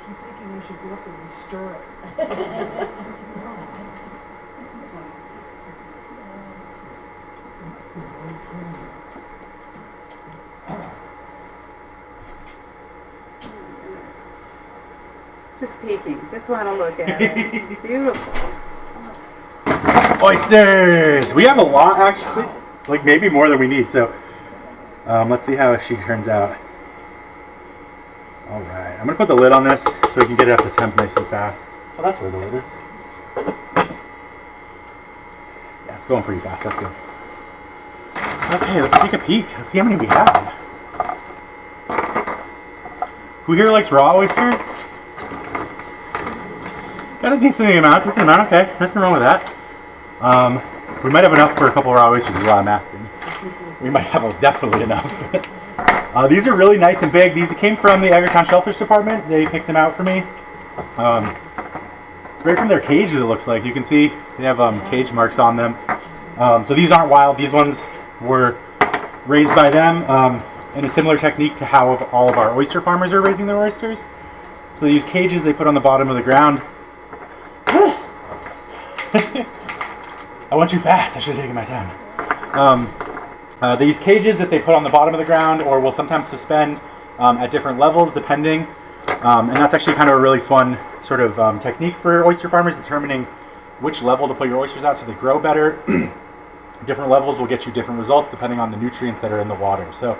Keep thinking we should go up and stir it. Just peeking. Just want to look at it. Beautiful. Oysters! We have a lot, actually. Like, maybe more than we need. So, let's see how she turns out. Alright, I'm going to put the lid on this so we can get it up to temp nice and fast. Oh, that's where the lid is. Yeah, it's going pretty fast. That's good. Okay, let's take a peek. Let's see how many we have. Who here likes raw oysters? Got a decent amount, okay. Nothing wrong with that. We might have enough for a couple raw oysters is what I'm asking. We might have definitely enough. These are really nice and big. These came from the Agriton Shellfish Department. They picked them out for me. Right from their cages, it looks like. You can see they have cage marks on them. So these aren't wild. These ones were raised by them in a similar technique to how all of our oyster farmers are raising their oysters. So they use cages they put on the bottom of the ground. I went too fast. I should have taken my time. They use cages that they put on the bottom of the ground or will sometimes suspend at different levels depending. And that's actually kind of a really fun sort of technique for oyster farmers, determining which level to put your oysters at so they grow better. Different levels will get you different results depending on the nutrients that are in the water. So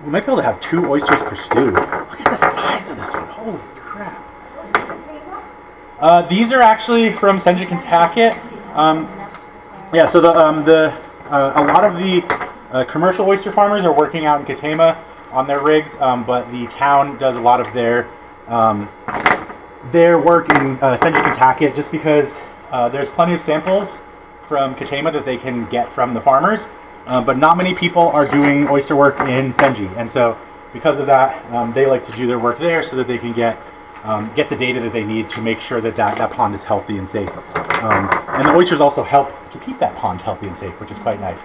we might be able to have 2 oysters per stew. Look at the size of this one. Holy crap. These are actually from Senja, Kentucky. Yeah, so a lot of the commercial oyster farmers are working out in Katama on their rigs, but the town does a lot of their work in Senja, Kentucky, just because there's plenty of samples from Katama that they can get from the farmers, but not many people are doing oyster work in Senji, and so because of that, they like to do their work there so that they can get the data that they need to make sure that that pond is healthy and safe. And the oysters also help to keep that pond healthy and safe, which is quite nice.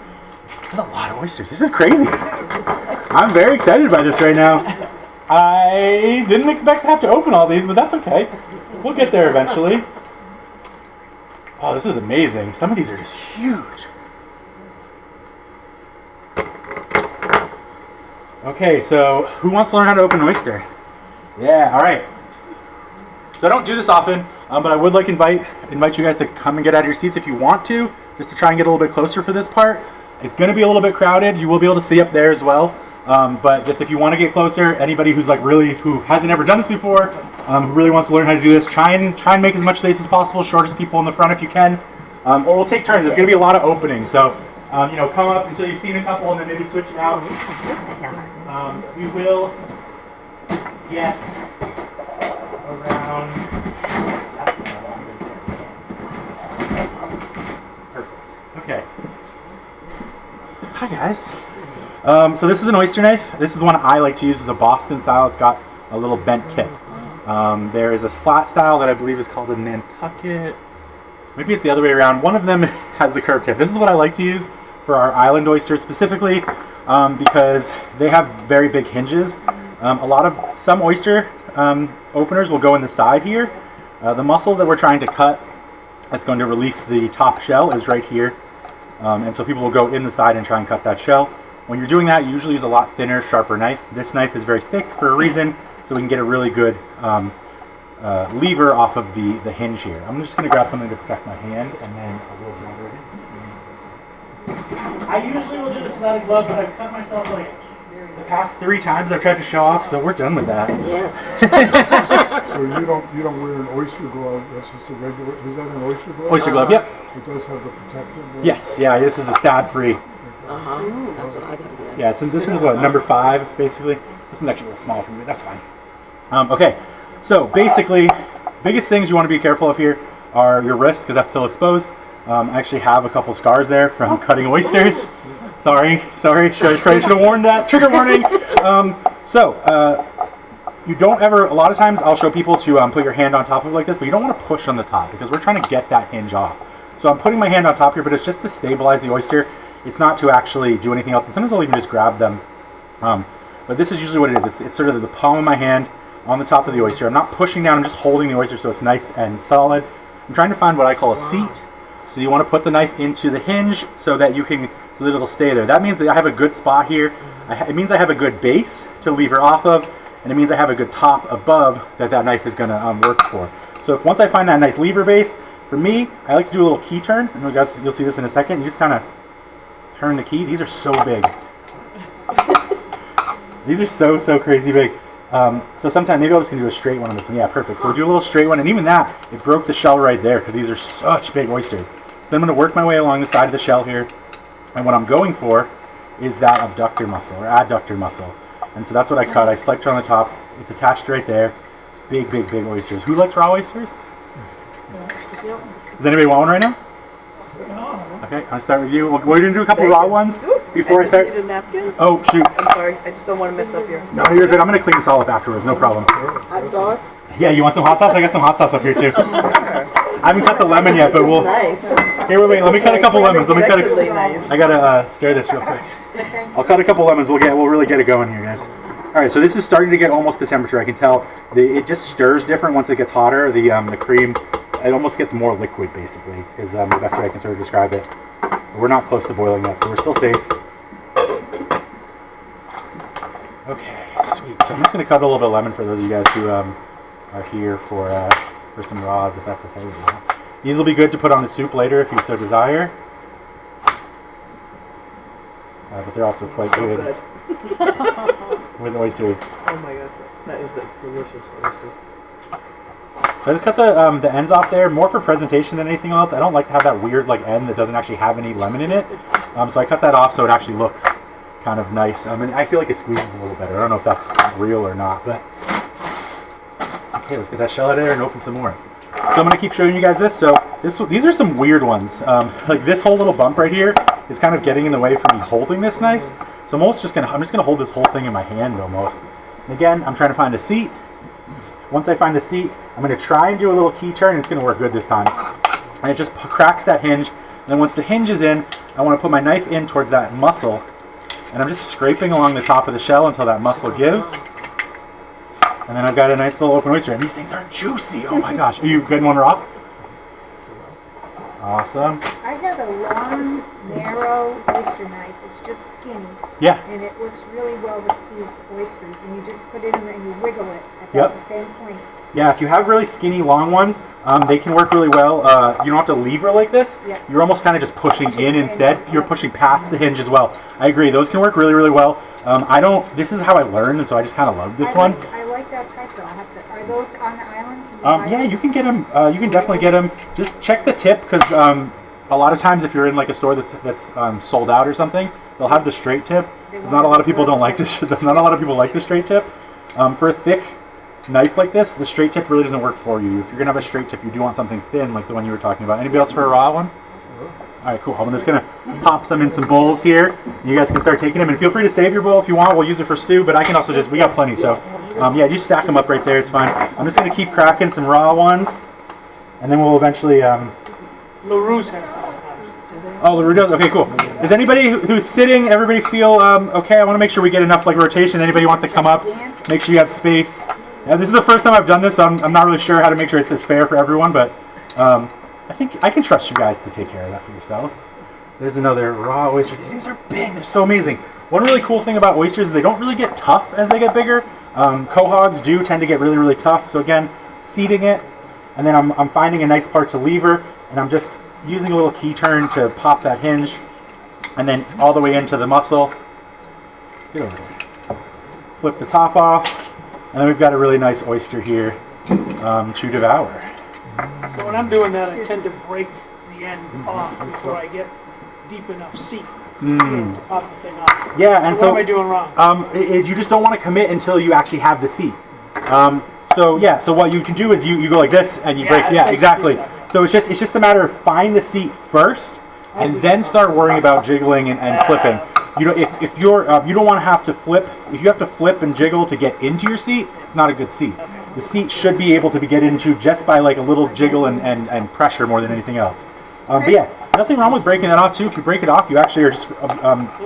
There's a lot of oysters. This is crazy. I'm very excited by this right now. I didn't expect to have to open all these, but that's okay. We'll get there eventually. Oh, this is amazing. Some of these are just huge. Okay, so who wants to learn how to open an oyster? Yeah, all right. So I don't do this often, but I would like to invite you guys to come and get out of your seats if you want to, just to try and get a little bit closer for this part. It's going to be a little bit crowded. You will be able to see up there as well. But just if you want to get closer, anybody who's who hasn't ever done this before, who really wants to learn how to do this, try and make as much space as possible, shortest people in the front if you can. Or we'll take turns. There's going to be a lot of openings. So, come up until you've seen a couple and then maybe switch it out. We will get around. Perfect. Okay. Hi guys. So this is an oyster knife. This is the one I like to use. It's a Boston style. It's got a little bent tip. There is this flat style that I believe is called a Nantucket. Maybe it's the other way around. One of them has the curved tip. This is what I like to use for our island oysters specifically because they have very big hinges. Some oyster openers will go in the side here. The muscle that we're trying to cut that's going to release the top shell is right here. And so people will go in the side and try and cut that shell. When you're doing that, you usually use a lot thinner, sharper knife. This knife is very thick for a reason, so we can get a really good lever off of the hinge here. I'm just going to grab something to protect my hand, and then I will grab it in. I usually will do this without a glove, but I've cut myself the past 3 times I've tried to show off, so we're done with that. Yes. So you don't wear an oyster glove, that's just a regular, is that an oyster glove? Oyster glove, yep. It does have the protective? Yes, yeah, this is a stab-free. That's what I gotta get. Yeah, this is what, number 5, basically. This is actually a little small for me, that's fine. Okay, So basically, biggest things you want to be careful of here are your wrist, because that's still exposed. I actually have a couple scars there from cutting oysters. Sorry. Should have warned that. Trigger warning. You don't ever, a lot of times I'll show people to put your hand on top of it like this, but you don't want to push on the top because we're trying to get that hinge off. So I'm putting my hand on top here, but it's just to stabilize the oyster. It's not to actually do anything else. And sometimes I'll even just grab them. But this is usually what it is. It's sort of the palm of my hand on the top of the oyster. I'm not pushing down, I'm just holding the oyster so it's nice and solid. I'm trying to find what I call a seat. So you want to put the knife into the hinge so that it'll stay there. That means that I have a good spot here. It means I have a good base to lever off of, and it means I have a good top above that knife is going to work for. So once I find that nice lever base, for me, I like to do a little key turn. And you'll see this in a second. You just kind of turn the key. These are so big. These are so crazy big. So sometimes maybe I'll just do a straight one on this one. Yeah, perfect. So we'll do a little straight one, and even that, it broke the shell right there because these are such big oysters. So I'm going to work my way along the side of the shell here, and what I'm going for is that abductor muscle or adductor muscle. And so that's what I cut. I selected on the top. It's attached right there. Big oysters. Who likes raw oysters? Does anybody want one right now? Okay, I'll start with you. We're going to do a couple raw ones before I start. Need a napkin? Oh, shoot. I'm sorry, I just don't want to mess up your... No, you're good. I'm going to clean this all up afterwards. No problem. Hot sauce? Yeah, you want some hot sauce? I got some hot sauce up here, too. I haven't cut the lemon yet, but we'll... Nice. Here, wait. Let me cut a couple lemons. Unexpectedly nice. I got to stir this real quick. I'll cut a couple lemons. We'll really get it going here, guys. All right, so this is starting to get almost the temperature. I can tell it just stirs different once it gets hotter. The cream, it almost gets more liquid, basically, is the best way I can sort of describe it. We're not close to boiling yet, so we're still safe. Okay, sweet. So I'm just going to cut a little bit of lemon for those of you guys who are here for some raws, if that's okay with you. These will be good to put on the soup later if you so desire. But they're also quite good with oysters. Oh my gosh, that is a delicious oyster. So I just cut the ends off there, more for presentation than anything else. I don't like to have that weird end that doesn't actually have any lemon in it. So I cut that off so it actually looks kind of nice. I mean, I feel like it squeezes a little better. I don't know if that's real or not, but okay, let's get that shell out of there and open some more. So I'm going to keep showing you guys this. So these are some weird ones. Like this whole little bump right here is kind of getting in the way for me holding this nice. So I'm just going to hold this whole thing in my hand almost. And again, I'm trying to find a seat. Once I find a seat, I'm going to try and do a little key turn, and it's going to work good this time. And it just cracks that hinge. And then once the hinge is in, I want to put my knife in towards that muscle, and I'm just scraping along the top of the shell until that muscle gives. And then I've got a nice little open oyster, and these things are juicy. Oh my gosh. Are you getting one raw? Awesome. I have a long, narrow oyster knife. It's just skinny. Yeah. And it works really well with these oysters. And you just put it in and you wiggle it at Yep. the same point. Yeah, if you have really skinny, long ones, they can work really well. You don't have to lever like this. Yeah. You're almost kind of just pushing in instead. You're pushing past the hinge as well. I agree. Those can work really well. This is how I learned, and so I just kind of love this one. I like that type though. Are those on the island? Yeah, you can get them. You can definitely get them. Just check the tip, because a lot of times if you're in like a store that's sold out or something, they'll have the straight tip. Because not a lot of people don't like this. Not a lot of people like the straight tip. For a thick knife like this, the straight tip really doesn't work for you. If you're gonna have a straight tip, you do want something thin, like the one you were talking about. Anybody else for a raw one? All right, cool. I'm just gonna pop some in some bowls here. You guys can start taking them, and feel free to save your bowl if you want. We'll use it for stew, but I can also we got plenty. So yeah, just stack them up right there. It's fine. I'm just gonna keep cracking some raw ones, and then we'll eventually. LaRue's has those. Oh, LaRue does? Okay, cool. Does anybody who's sitting, everybody feel okay? I want to make sure we get enough rotation. Anybody who wants to come up, make sure you have space. Yeah, this is the first time I've done this, so I'm not really sure how to make sure it's fair for everyone, but I think I can trust you guys to take care of that for yourselves. There's another raw oyster. These things are big. They're so amazing. One really cool thing about oysters is they don't really get tough as they get bigger. Quahogs do tend to get really tough. So again, seating it, and then I'm finding a nice part to lever, and I'm just using a little key turn to pop that hinge, and then all the way into the muscle. Get over there. Flip the top off, and then we've got a really nice oyster here to devour. So when I'm doing that, I tend to break the end off before I get deep enough seat to pop the thing off. Yeah, and So what am I doing wrong? You just don't want to commit until you actually have the seat. So yeah, so what you can do is you go like this and you Yeah, break. Yeah, that's exactly. good. So it's just a matter of find the seat first, and then start worrying about jiggling and flipping. You know, if you're you don't want to have to flip. If you have to flip and jiggle to get into your seat, it's not a good seat. The seat should be able to be get into just by like a little jiggle and pressure more than anything else. But yeah, nothing wrong with breaking that off too. If you break it off, you actually are just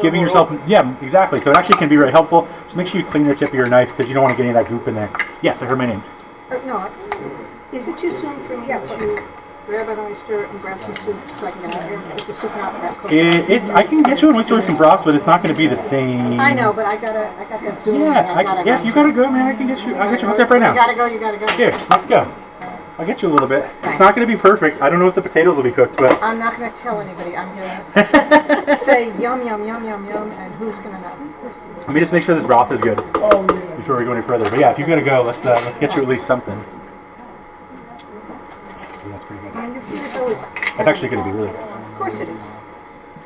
giving yourself, yeah, exactly. So it actually can be very helpful. Just make sure you clean the tip of your knife because you don't want to get any of that goop in there. Yes, I heard my name. No, is it too soon for me to grab an oyster and grab some soup so I can get out of here? Is the soup not that close? It's I can get you an oyster with some broth, but it's not going to be the same. I know, but I got that Zoom. Yeah, if you gotta go, man, I can get you. I'll get you hooked up right now. You gotta go. Here, let's go. I'll get you a little bit. It's not going to be perfect. I don't know if the potatoes will be cooked, but I'm not gonna tell anybody. I'm gonna say yum, yum, yum, yum, yum, and who's gonna know? let me just make sure this broth is good before we go any further. But yeah, if you gotta go, let's get you at least something. Yeah, that's pretty good. I mean, your food is always. That's actually going to be really good. Of course it is.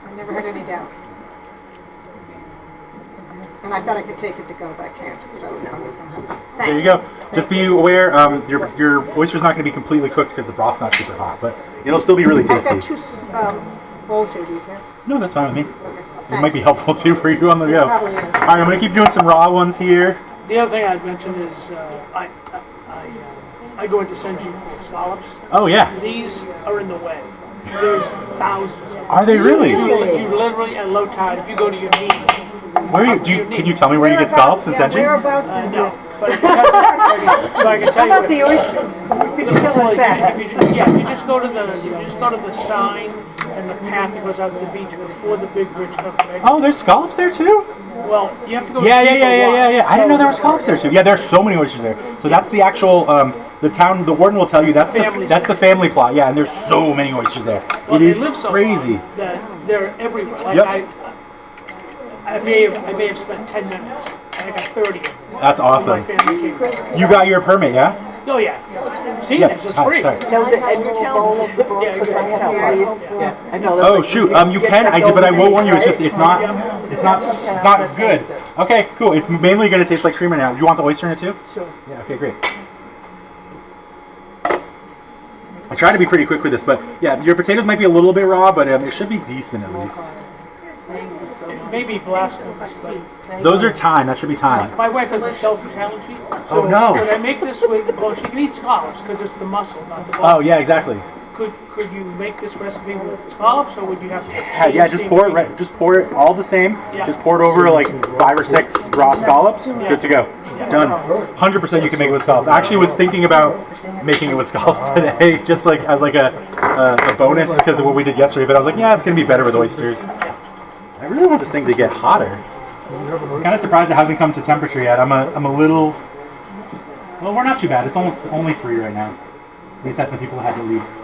I've never had any doubt. And I thought I could take it to go, but I can't. So I'm just gonna have it. There you Thanks. go. Just be aware, your oyster's not going to be completely cooked because the broth's not super hot, but it'll still be really I've got tasty. two bowls here. Do you care? No, that's fine with me. Okay. It might be Thanks. helpful too for you on the go. All Probably is. right, I'm going to keep doing some raw ones here. The other thing I'd mention is I go into Senji for scallops. Oh yeah. These are in the way. There's thousands of them. Are they really? You literally at low tide, if you go to your knee. Where are you? Can you tell me where you get scallops in Senji? Whereabouts is No, this? but I can tell you. How about the oysters? Could you tell us that? If you just go to the sign and the path that goes out to the beach before the big bridge comes. Oh, there's scallops there too? Well, you have to go. Yeah. to I didn't know there were scallops there too. Yeah, there's so many oysters there. So that's the actual the warden will tell you that's the family plot. Yeah, and there's so many oysters there. Well, It is they live so crazy. long that they're everywhere. Like Yep. I may have spent 10 minutes. And I got 30 of them. That's My awesome. family came. You got your permit, yeah? Oh yeah. See, Yes. it's Hi, free. sorry. Now, is it Edgar bowl of the broth? Yeah, Because I had a yeah. I know. that's Oh like- shoot. You get can. that I did, but I will golden warn you. It's age, just it's not good. Okay, cool. It's mainly going to taste like creamer now. You want the oyster in it too? Sure. Yeah. Okay, great. I try to be pretty quick with this, but yeah, your potatoes might be a little bit raw, but it should be decent at least. Maybe blasphemous, but Those are thyme. That should be thyme. my wife has a self-talent sheet. Oh, So no. when I make this with, well, she can eat scallops because it's the muscle, not the bone. Oh yeah, exactly. Could you make this recipe with scallops, or would you have to? Yeah, just pour it. Right, just pour it all the same. Yeah. Just pour it over like 5 or 6 raw scallops. Good to go. Done. 100% you can make it with scallops. I actually was thinking about making it with scallops today, just like as like a bonus because of what we did yesterday. But I was like, yeah, it's gonna be better with oysters. I really want this thing to get hotter. I'm kind of surprised it hasn't come to temperature yet. I'm a little. Well, we're not too bad. It's almost only 3 right now. At least that's some people that had to leave early.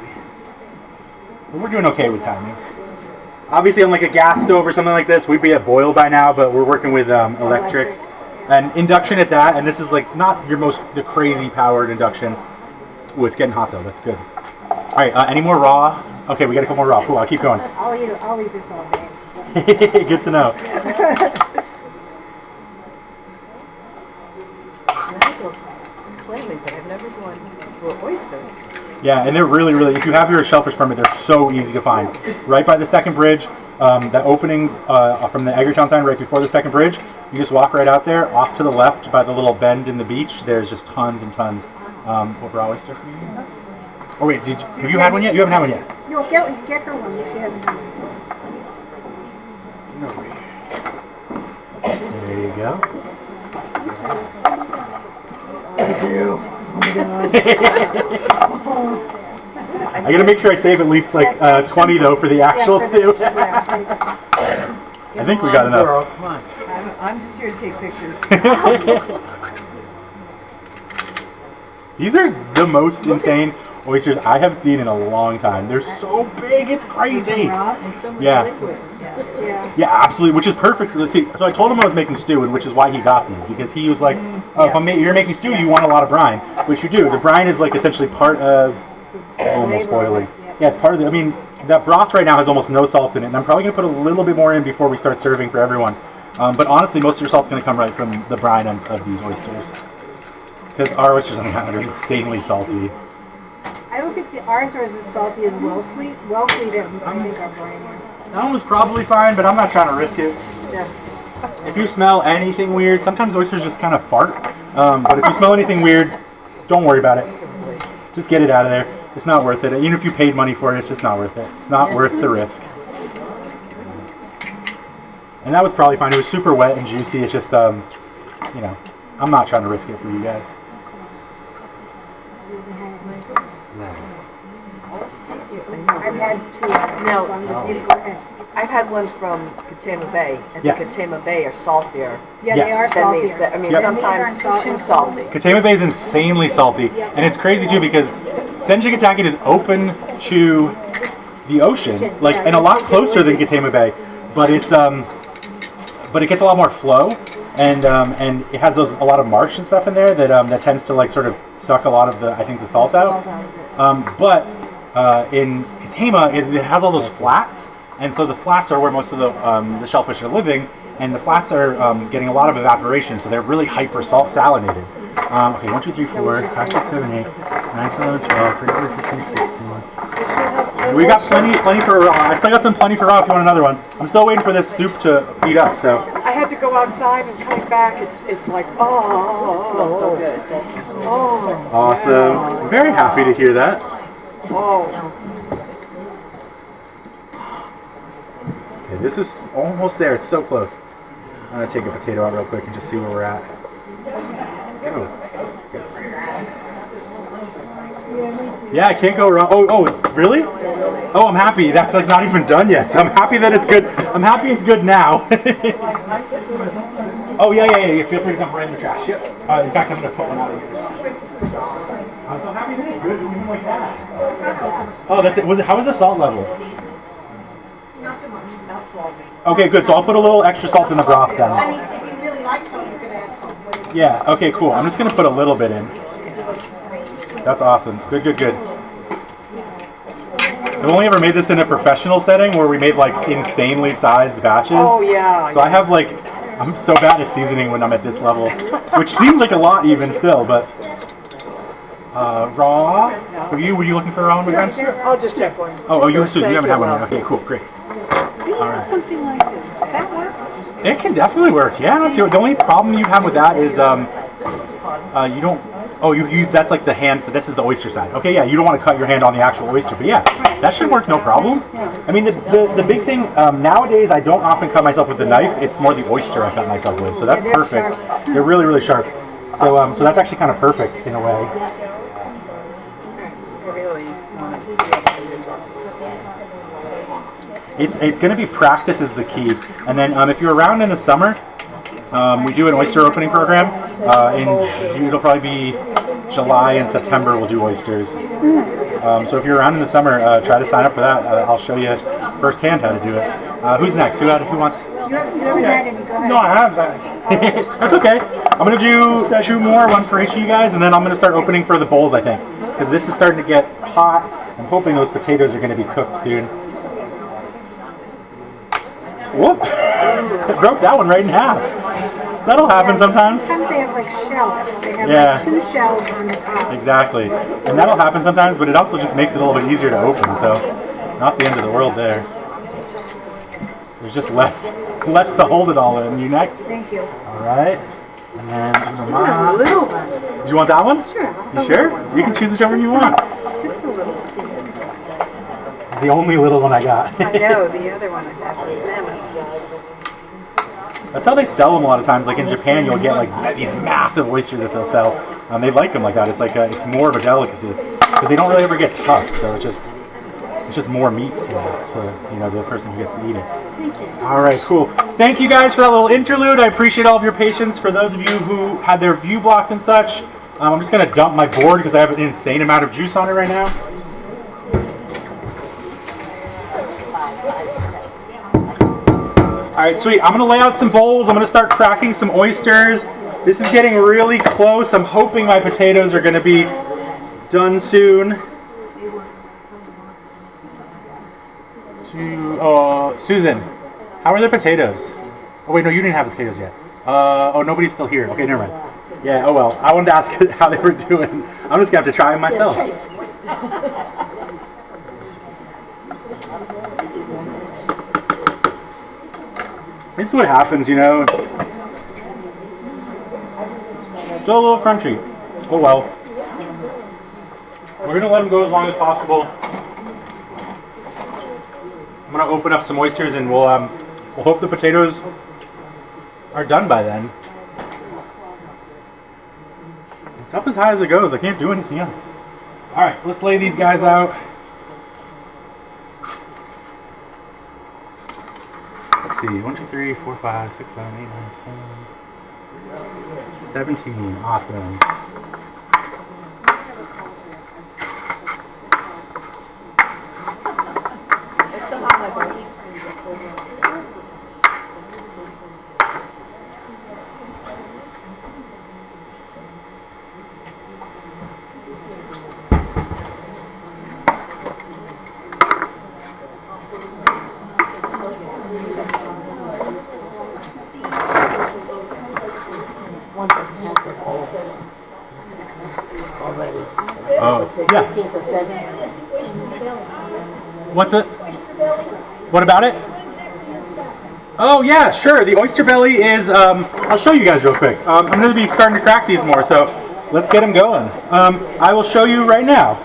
So we're doing okay with timing. Obviously, on like a gas stove or something like this, we'd be at boil by now. But we're working with electric and induction at that. And this is like not the crazy powered induction. Ooh, it's getting hot though. That's good. All right, any more raw? Okay, we got a couple more raw. Cool. I'll keep going. I'll eat this all day. Good to know. Clearly, but I've never gone for oysters. Yeah, and they're really, if you have your shellfish permit, they're so easy to find. Right by the second bridge, the opening from the Edgartown sign right before the second bridge, you just walk right out there. Off to the left by the little bend in the beach, there's just tons and tons. What raw oyster for you? Oh wait, have you had one yet? You haven't had one yet. No, get her one if she hasn't done it. There you go. I gotta make sure I save at least like 20 though for the actual stew. I think we got enough. Come on. I'm just here to take pictures. These are the most insane oysters I have seen in a long time. They're so big, it's crazy. Yeah, absolutely, which is perfect. Let's see. So I told him I was making stew, and which is why he got these, because he was like, "Oh, if you're making stew, you want a lot of brine," which you do. The brine is like essentially part of almost boiling. Yeah, it's part of the. I mean, that broth right now has almost no salt in it, and I'm probably gonna put a little bit more in before we start serving for everyone. But honestly, most of your salt's gonna come right from the brine of these oysters. because our oysters on the island are insanely salty. I don't think the ours are as salty as Wellfleet. Wellfleet, I think our brine are. That one was probably fine, but I'm not trying to risk it. Yeah. If you smell anything weird, sometimes oysters just kind of fart. But if you smell anything weird, don't worry about it. Just get it out of there. It's not worth it. Even if you paid money for it, it's just not worth it. It's not worth the risk. And that was probably fine. It was super wet and juicy. It's just, you know, I'm not trying to risk it for you guys. I've had two. Now, So I'm just, go ahead. I've had ones from Katama Bay, and Yes. the Katama Bay are saltier Yeah, Yes. they are than these. saltier. I mean, Yep. sometimes These aren't too salty. Katama Bay is insanely salty, and it's crazy too because Senjikitaki is open to the ocean, like, and a lot closer than Katama Bay, but it's but it gets a lot more flow, and it has a lot of marsh and stuff in there that tends to like sort of suck a lot of the the salt out. But in Katama, it has all those flats, and so the flats are where most of the shellfish are living, and the flats are getting a lot of evaporation, so they're really hyper salt salinated. Okay, 1, 2, 3, 4, 5, 6, 7, 8, 9, 10, 11, 12, 13, 14, 15, 16. We got plenty for raw. I still got some plenty for raw if you want another one. I'm still waiting for this soup to heat up, so. I had to go outside and coming back. It's like it smells so good. Oh, Awesome. I'm very happy to hear that. oh. Okay, this is almost there. It's so close. I'm gonna take a potato out real quick and just see where we're at. Oh. Yeah, I can't go wrong. Oh, really? Oh, I'm happy. That's like not even done yet. So I'm happy that it's good. I'm happy it's good now. Oh yeah. Feel free to dump right in the trash. Yep. In fact, I'm gonna put one out of here. I'm so happy that it's good, even like that. Oh, that's it. How was the salt level? Not too much. Okay, good. So I'll put a little extra salt in the broth then. I mean, if you really like salt, you can add salt. Yeah, okay, cool. I'm just going to put a little bit in. That's awesome. Good. I've only ever made this in a professional setting where we made like insanely sized batches. Oh yeah. So I have like, I'm so bad at seasoning when I'm at this level, which seems like a lot even still, but raw? Were you looking for a raw one, my friend? I'll just take one. Oh, you haven't Thank had one you, yet. Okay, cool, great. All right. Something like this. Does that work? It can definitely work. Yeah, I don't see what the only problem you have with that is you don't. Oh, you that's like the hand. So this is the oyster side. Okay, yeah, you don't want to cut your hand on the actual oyster, but yeah, that should work no problem. I mean, the big thing nowadays, I don't often cut myself with the knife. It's more the oyster I cut myself with. So that's Yeah, they're perfect. sharp. They're really sharp. So so that's actually kind of perfect in a way. Really? It's going to be practice is the key. And then if you're around in the summer, we do an oyster opening program. It'll probably be July and September we'll do oysters. So if you're around in the summer, try to sign up for that. I'll show you firsthand how to do it. Who's next? Who wants? You haven't had any, go ahead. No, I have that. That's okay. I'm going to do 2 more, one for each of you guys, and then I'm going to start opening for the bowls, I think. Because this is starting to get hot. I'm hoping those potatoes are going to be cooked soon. Whoop! I broke that one right in half. That'll happen sometimes. Sometimes they have like shallots. They have Yeah. like 2 shells on the top. Exactly. And that'll happen sometimes, but it also just makes it a little bit easier to open, so not the end of the world there. There's just less to hold it all in. You next? Thank you. All right. And then A little one. do you want that one? Sure. You sure? You can choose whichever you want. Just a little. The only little one I got. I know, the other one I have was lemon. That's how they sell them a lot of times. Like in Japan, you'll get like these massive oysters that they'll sell. They like them like that. It's like it's more of a delicacy because they don't really ever get tough. So it's just more meat to them. So the person who gets to eat it. Thank you. All right, cool. Thank you guys for that little interlude. I appreciate all of your patience. For those of you who had their view blocked and such, I'm just gonna dump my board because I have an insane amount of juice on it right now. All right, sweet. I'm gonna lay out some bowls. I'm gonna start cracking some oysters. This is getting really close. I'm hoping my potatoes are gonna be done soon. Susan, how are the potatoes? Oh wait, no, you didn't have potatoes yet. Oh, nobody's still here. Okay, never mind. Yeah, oh well. I wanted to ask how they were doing. I'm just going to have to try them myself. Yeah, Chase. This is what happens, you know. Still a little crunchy. Oh well. We're going to let them go as long as possible. I'm going to open up some oysters and we'll hope the potatoes are done by then. It's up as high as it goes. I can't do anything else. All right, let's lay these guys out. Let's see. 1, 2, 3, 4, 5, 6, 7, 8, 9, 10, 17. Awesome. One person has it already. Oh, It says yeah. 16, so 7. What's it? What about it? Oh yeah, sure. The oyster belly is. I'll show you guys real quick. I'm going to be starting to crack these more, so let's get them going. I will show you right now.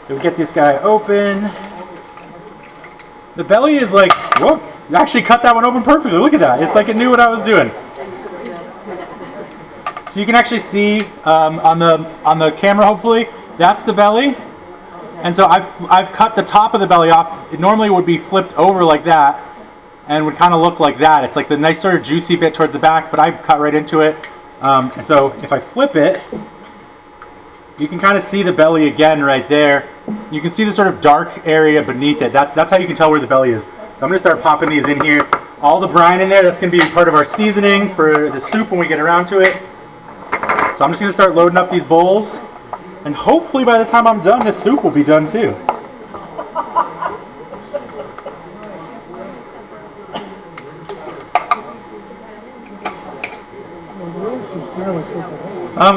So we get this guy open. The belly is like, whoa! You actually cut that one open perfectly. Look at that. It's like it knew what I was doing. So you can actually see on the camera, hopefully, that's the belly. And so I've cut the top of the belly off. It normally would be flipped over like that and would kind of look like that. It's like the nice sort of juicy bit towards the back, but I cut right into it. And so if I flip it, you can kind of see the belly again right there. You can see the sort of dark area beneath it. That's how you can tell where the belly is. So I'm going to start popping these in here. All the brine in there, that's going to be part of our seasoning for the soup when we get around to it. So I'm just going to start loading up these bowls. And hopefully by the time I'm done, the soup will be done too.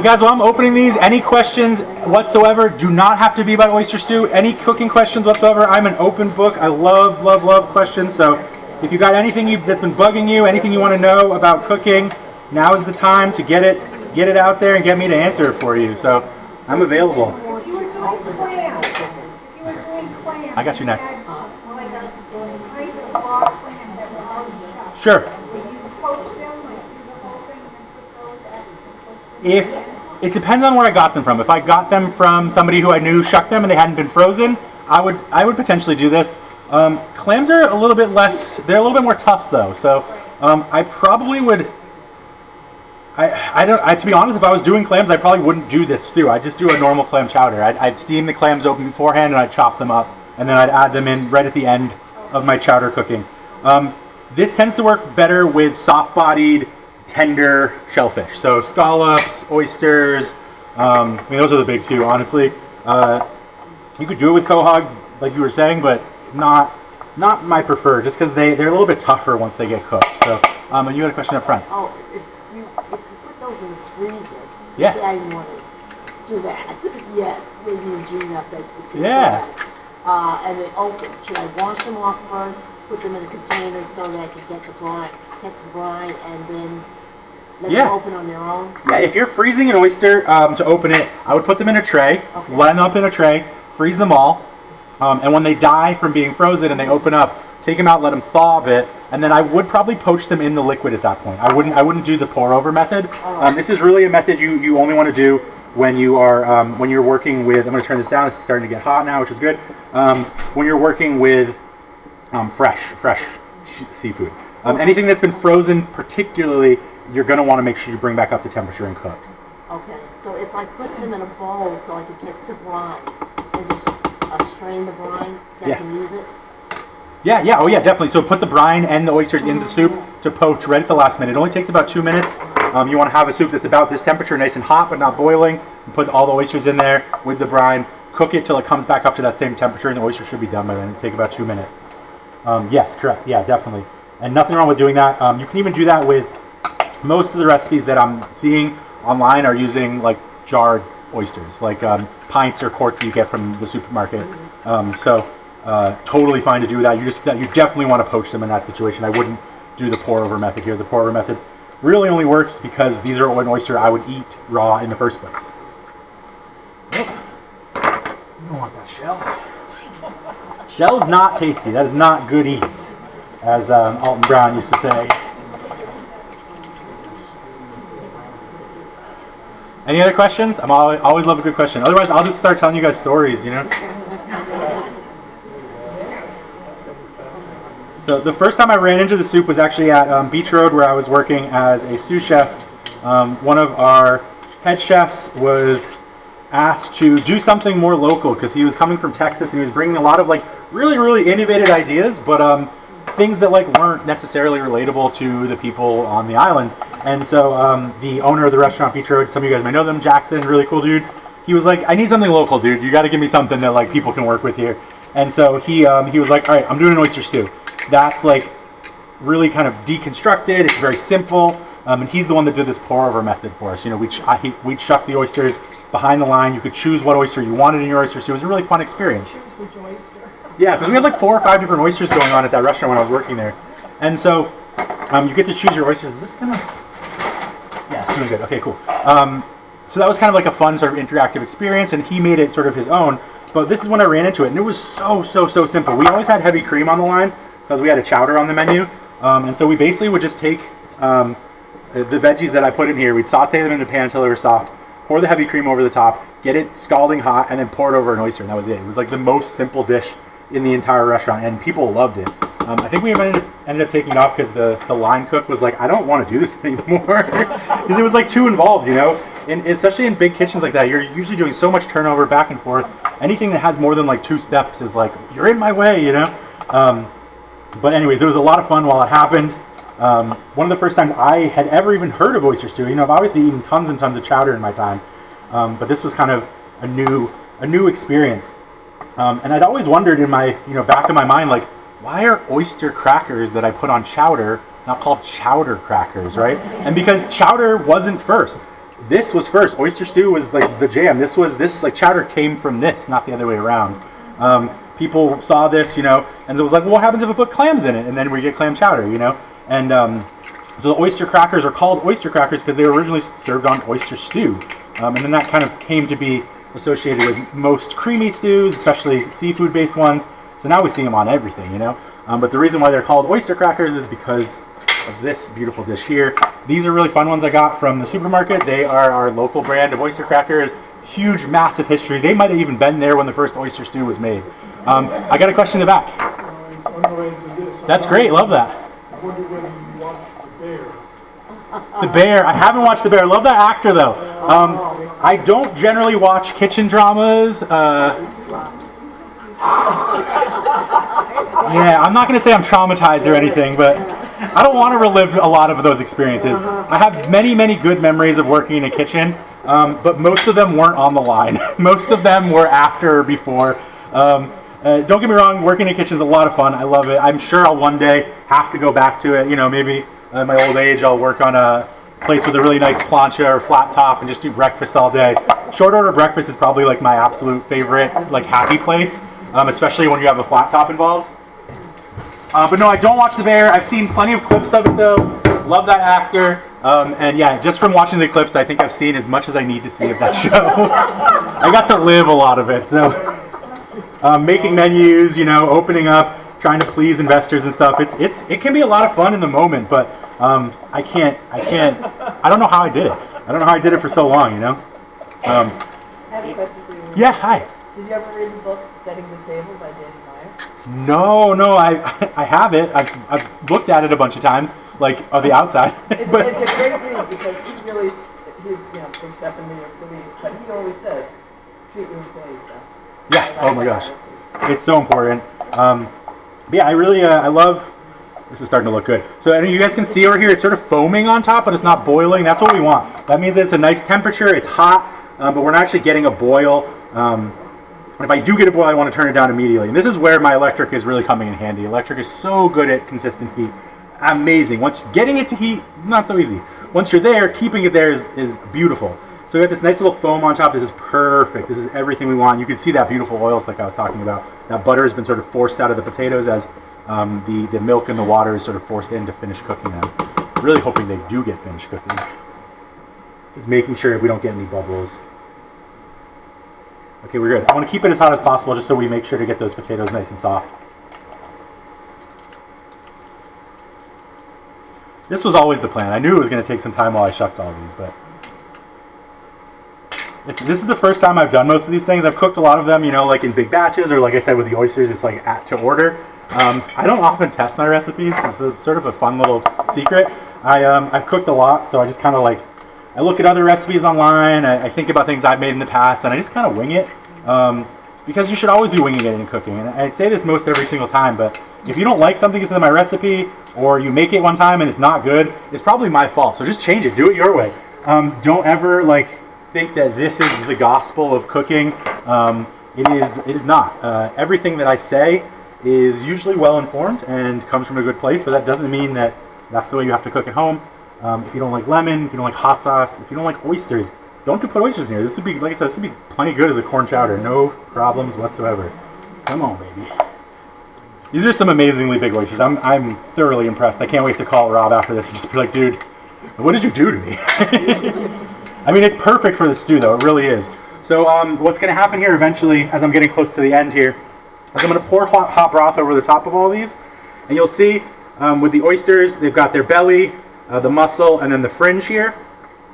Guys, while I'm opening these, any questions whatsoever do not have to be about oyster stew. Any cooking questions whatsoever, I'm an open book. I love, love, love questions. So if you've got anything that's been bugging you, anything you want to know about cooking, now is the time to get it out there and get me to answer it for you. So I'm available. If you were doing clams, I got you next. like a pint of raw clams that were already shelled, Sure. would you poach them, like do the whole thing and then put those at? If it depends on where I got them from. If I got them from somebody who I knew shucked them and they hadn't been frozen, I would potentially do this. Clams are a little bit less. They're a little bit more tough though. So I probably would. To be honest, if I was doing clams, I probably wouldn't do this stew. I'd just do a normal clam chowder. I'd steam the clams open beforehand and I'd chop them up and then I'd add them in right at the end of my chowder cooking. This tends to work better with soft-bodied, tender shellfish. So scallops, oysters, those are the big two, honestly. You could do it with quahogs, like you were saying, but not my preferred, just because they're a little bit tougher once they get cooked. So, and you had a question up front. Oh, if you put those in the freezer, Yeah. say I didn't want to do that yet, maybe in June that that's Yeah. and they open. Should I wash them off first, put them in a container so that I can catch the brine, and then let Yeah. them open on their own? Yeah, if you're freezing an oyster to open it, I would put them in a tray, Okay. line them up in a tray, freeze them all, and when they die from being frozen and they open up, take them out, let them thaw a bit, and then I would probably poach them in the liquid at that point. I wouldn't do the pour over method. This is really a method you only want to do when you are when you're working with. I'm going to turn this down. It's starting to get hot now, which is good. When you're working with fresh seafood, anything that's been frozen, particularly, you're going to want to make sure you bring back up to temperature and cook. Okay, so if I put them in a bowl so I can catch the brine and just strain the brine, then Yeah. I can use it? Yeah, oh yeah, definitely. So put the brine and the oysters in the soup to poach right at the last minute. It only takes about 2 minutes. You want to have a soup that's about this temperature, nice and hot but not boiling. And put all the oysters in there with the brine. Cook it till it comes back up to that same temperature, and the oyster should be done by then. It'll take about 2 minutes. Yes, correct. Yeah, definitely. And nothing wrong with doing that. You can even do that with most of the recipes that I'm seeing online are using like jarred oysters, like pints or quarts that you get from the supermarket. Totally fine to do that. You definitely want to poach them in that situation. I wouldn't do the pour over method here. The pour over method really only works because these are an oyster I would eat raw in the first place. You don't want that shell. Shell is not tasty. That is not good eats, as Alton Brown used to say. Any other questions? I always love a good question. Otherwise, I'll just start telling you guys stories, you know? So the first time I ran into the soup was actually at Beach Road, where I was working as a sous chef. One of our head chefs was asked to do something more local because he was coming from Texas and he was bringing a lot of like really innovative ideas, but things that like weren't necessarily relatable to the people on the island. And so the owner of the restaurant Beach Road, some of you guys may know them, Jackson, really cool dude. He was like, I need something local, dude. You got to give me something that like people can work with here. And so he was like, all right, I'm doing an oyster stew. That's like really kind of deconstructed. It's very simple. And he's the one that did this pour over method for us. You know, we'd shuck the oysters behind the line. You could choose what oyster you wanted in your oyster stew. It was a really fun experience. Choose which oyster. Yeah, because we had like 4 or 5 different oysters going on at that restaurant when I was working there. And so you get to choose your oysters. Is this gonna? Yeah, it's doing good. Okay, cool. So that was kind of like a fun sort of interactive experience, and he made it sort of his own. But this is when I ran into it, and it was so simple. We always had heavy cream on the line because we had a chowder on the menu. And so we basically would just take the veggies that I put in here, we'd saute them in the pan until they were soft, pour the heavy cream over the top, get it scalding hot, and then pour it over an oyster, and that was it. It was like the most simple dish in the entire restaurant, and people loved it. I think we ended up taking it off because the line cook was like, I don't want to do this anymore, because it was like too involved, you know? And especially in big kitchens like that, you're usually doing so much turnover back and forth. Anything that has more than like 2 steps is like, you're in my way, you know? But anyways, it was a lot of fun while it happened. One of the first times I had ever even heard of oyster stew. You know, I've obviously eaten tons and tons of chowder in my time, but this was kind of a new experience. And I'd always wondered in my, back of my mind, like, why are oyster crackers that I put on chowder not called chowder crackers, right? And because chowder wasn't first. This was first. Oyster stew was like the jam. This like chowder came from this, not the other way around. People saw this, and it was like, well, what happens if I put clams in it? And then we get clam chowder, And so the oyster crackers are called oyster crackers because they were originally served on oyster stew. And then that kind of came to be associated with most creamy stews, especially seafood-based ones. So now we see them on everything, But the reason why they're called oyster crackers is because of this beautiful dish here. These are really fun ones I got from the supermarket. They are our local brand of oyster crackers. Huge, massive history. They might have even been there when the first oyster stew was made. I got a question in the back. It's unrelated to this. That's great. Love that. I wonder whether you watched The Bear. The Bear. I haven't watched The Bear. Love that actor, though. I don't generally watch kitchen dramas. Yeah, I'm not going to say I'm traumatized or anything, but I don't want to relive a lot of those experiences. I have many, many good memories of working in a kitchen, but most of them weren't on the line. Most of them were after or before. Don't get me wrong, working in a kitchen is a lot of fun. I love it. I'm sure I'll one day have to go back to it. Maybe in my old age I'll work on a place with a really nice plancha or flat top and just do breakfast all day. Short order breakfast is probably like my absolute favorite, like happy place, especially when you have a flat top involved. But no, I don't watch The Bear. I've seen plenty of clips of it though. Love that actor. And yeah, just from watching the clips, I think I've seen as much as I need to see of that show. I got to live a lot of it. So making menus, opening up, trying to please investors and stuff. It can be a lot of fun in the moment, but I don't know how I did it. I don't know how I did it for so long, I have a question for you. Yeah, hi. Did you ever read the book Setting the Table by David Meyer? No, I haven't. I've looked at it a bunch of times, like on the outside. It's a great read because he's big chef in New York City, but he always says, treat your employees best. Yeah, oh my gosh. It's so important. Yeah, I love, this is starting to look good. So you guys can see over here, it's sort of foaming on top, but it's not boiling. That's what we want. That means it's a nice temperature, it's hot, but we're not actually getting a boil. If I do get a boil, I want to turn it down immediately. And this is where my electric is really coming in handy. Electric is so good at consistent heat. Amazing. Once getting it to heat, not so easy. once you're there, keeping it there is beautiful. So we got this nice little foam on top. This is perfect. This is everything we want. You can see that beautiful oils like I was talking about. That butter has been sort of forced out of the potatoes as the milk and the water is sort of forced in to finish cooking them. Really hoping they do get finished cooking. Just making sure we don't get any bubbles. Okay, we're good. I want to keep it as hot as possible just so we make sure to get those potatoes nice and soft. This was always the plan. I knew it was going to take some time while I shucked all these, but this is the first time I've done most of these things. I've cooked a lot of them, you know, like in big batches, or like I said with the oysters, it's like to order. I don't often test my recipes. It's sort of a fun little secret. I've cooked a lot, so I just kind of like, I look at other recipes online, I think about things I've made in the past, and I just kind of wing it. Because you should always be winging it in cooking. And I say this most every single time, but if you don't like something that's in my recipe, or you make it one time and it's not good, it's probably my fault. So just change it. Do it your way. Don't ever like think that this is the gospel of cooking. It is not. Everything that I say is usually well informed and comes from a good place, but that doesn't mean that that's the way you have to cook at home. If you don't like lemon, if you don't like hot sauce, if you don't like oysters, don't put oysters in here. This would be, like I said, this would be plenty good as a corn chowder. No problems whatsoever. Come on, baby. These are some amazingly big oysters. I'm thoroughly impressed. I can't wait to call Rob after this and just be like, dude, what did you do to me? I mean, it's perfect for the stew, though. It really is. So what's going to happen here eventually, as I'm getting close to the end here, is I'm going to pour hot broth over the top of all these. And you'll see with the oysters, they've got their belly, the muscle, and then the fringe here.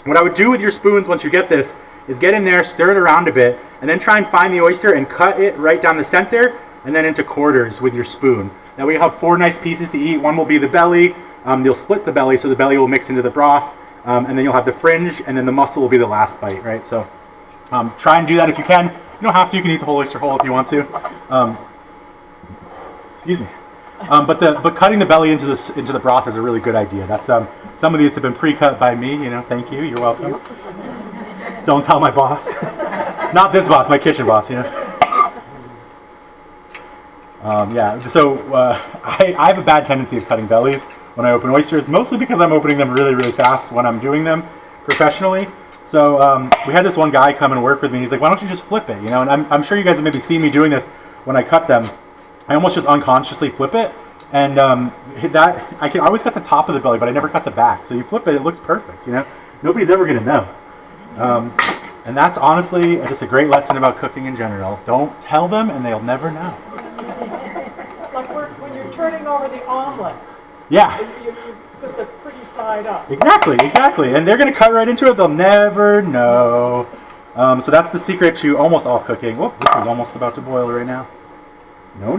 What I would do with your spoons once you get this is get in there, stir it around a bit, and then try and find the oyster and cut it right down the center and then into quarters with your spoon. That way you'll have 4 nice pieces to eat. One will be the belly. You'll split the belly so the belly will mix into the broth, and then you'll have the fringe, and then the muscle will be the last bite, right? So try and do that if you can. You don't have to. You can eat the whole oyster whole if you want to. Excuse me. But cutting the belly into the broth is a really good idea. That's some of these have been pre-cut by me. You know, thank you. You're welcome. Don't tell my boss. Not this boss, my kitchen boss. You know. Yeah. So I have a bad tendency of cutting bellies when I open oysters, mostly because I'm opening them really, really fast when I'm doing them professionally. So we had this one guy come and work with me. He's like, "Why don't you just flip it?" You know, and I'm sure you guys have maybe seen me doing this when I cut them. I almost just unconsciously flip it, and I always cut the top of the belly, but I never cut the back. So you flip it, it looks perfect. You know, nobody's ever gonna know. And that's honestly just a great lesson about cooking in general. Don't tell them, and they'll never know. Like when you're turning over the omelet, Yeah. you put the pretty side up. Exactly. And they're gonna cut right into it. They'll never know. So that's the secret to almost all cooking. Whoop! This is almost about to boil right now. No.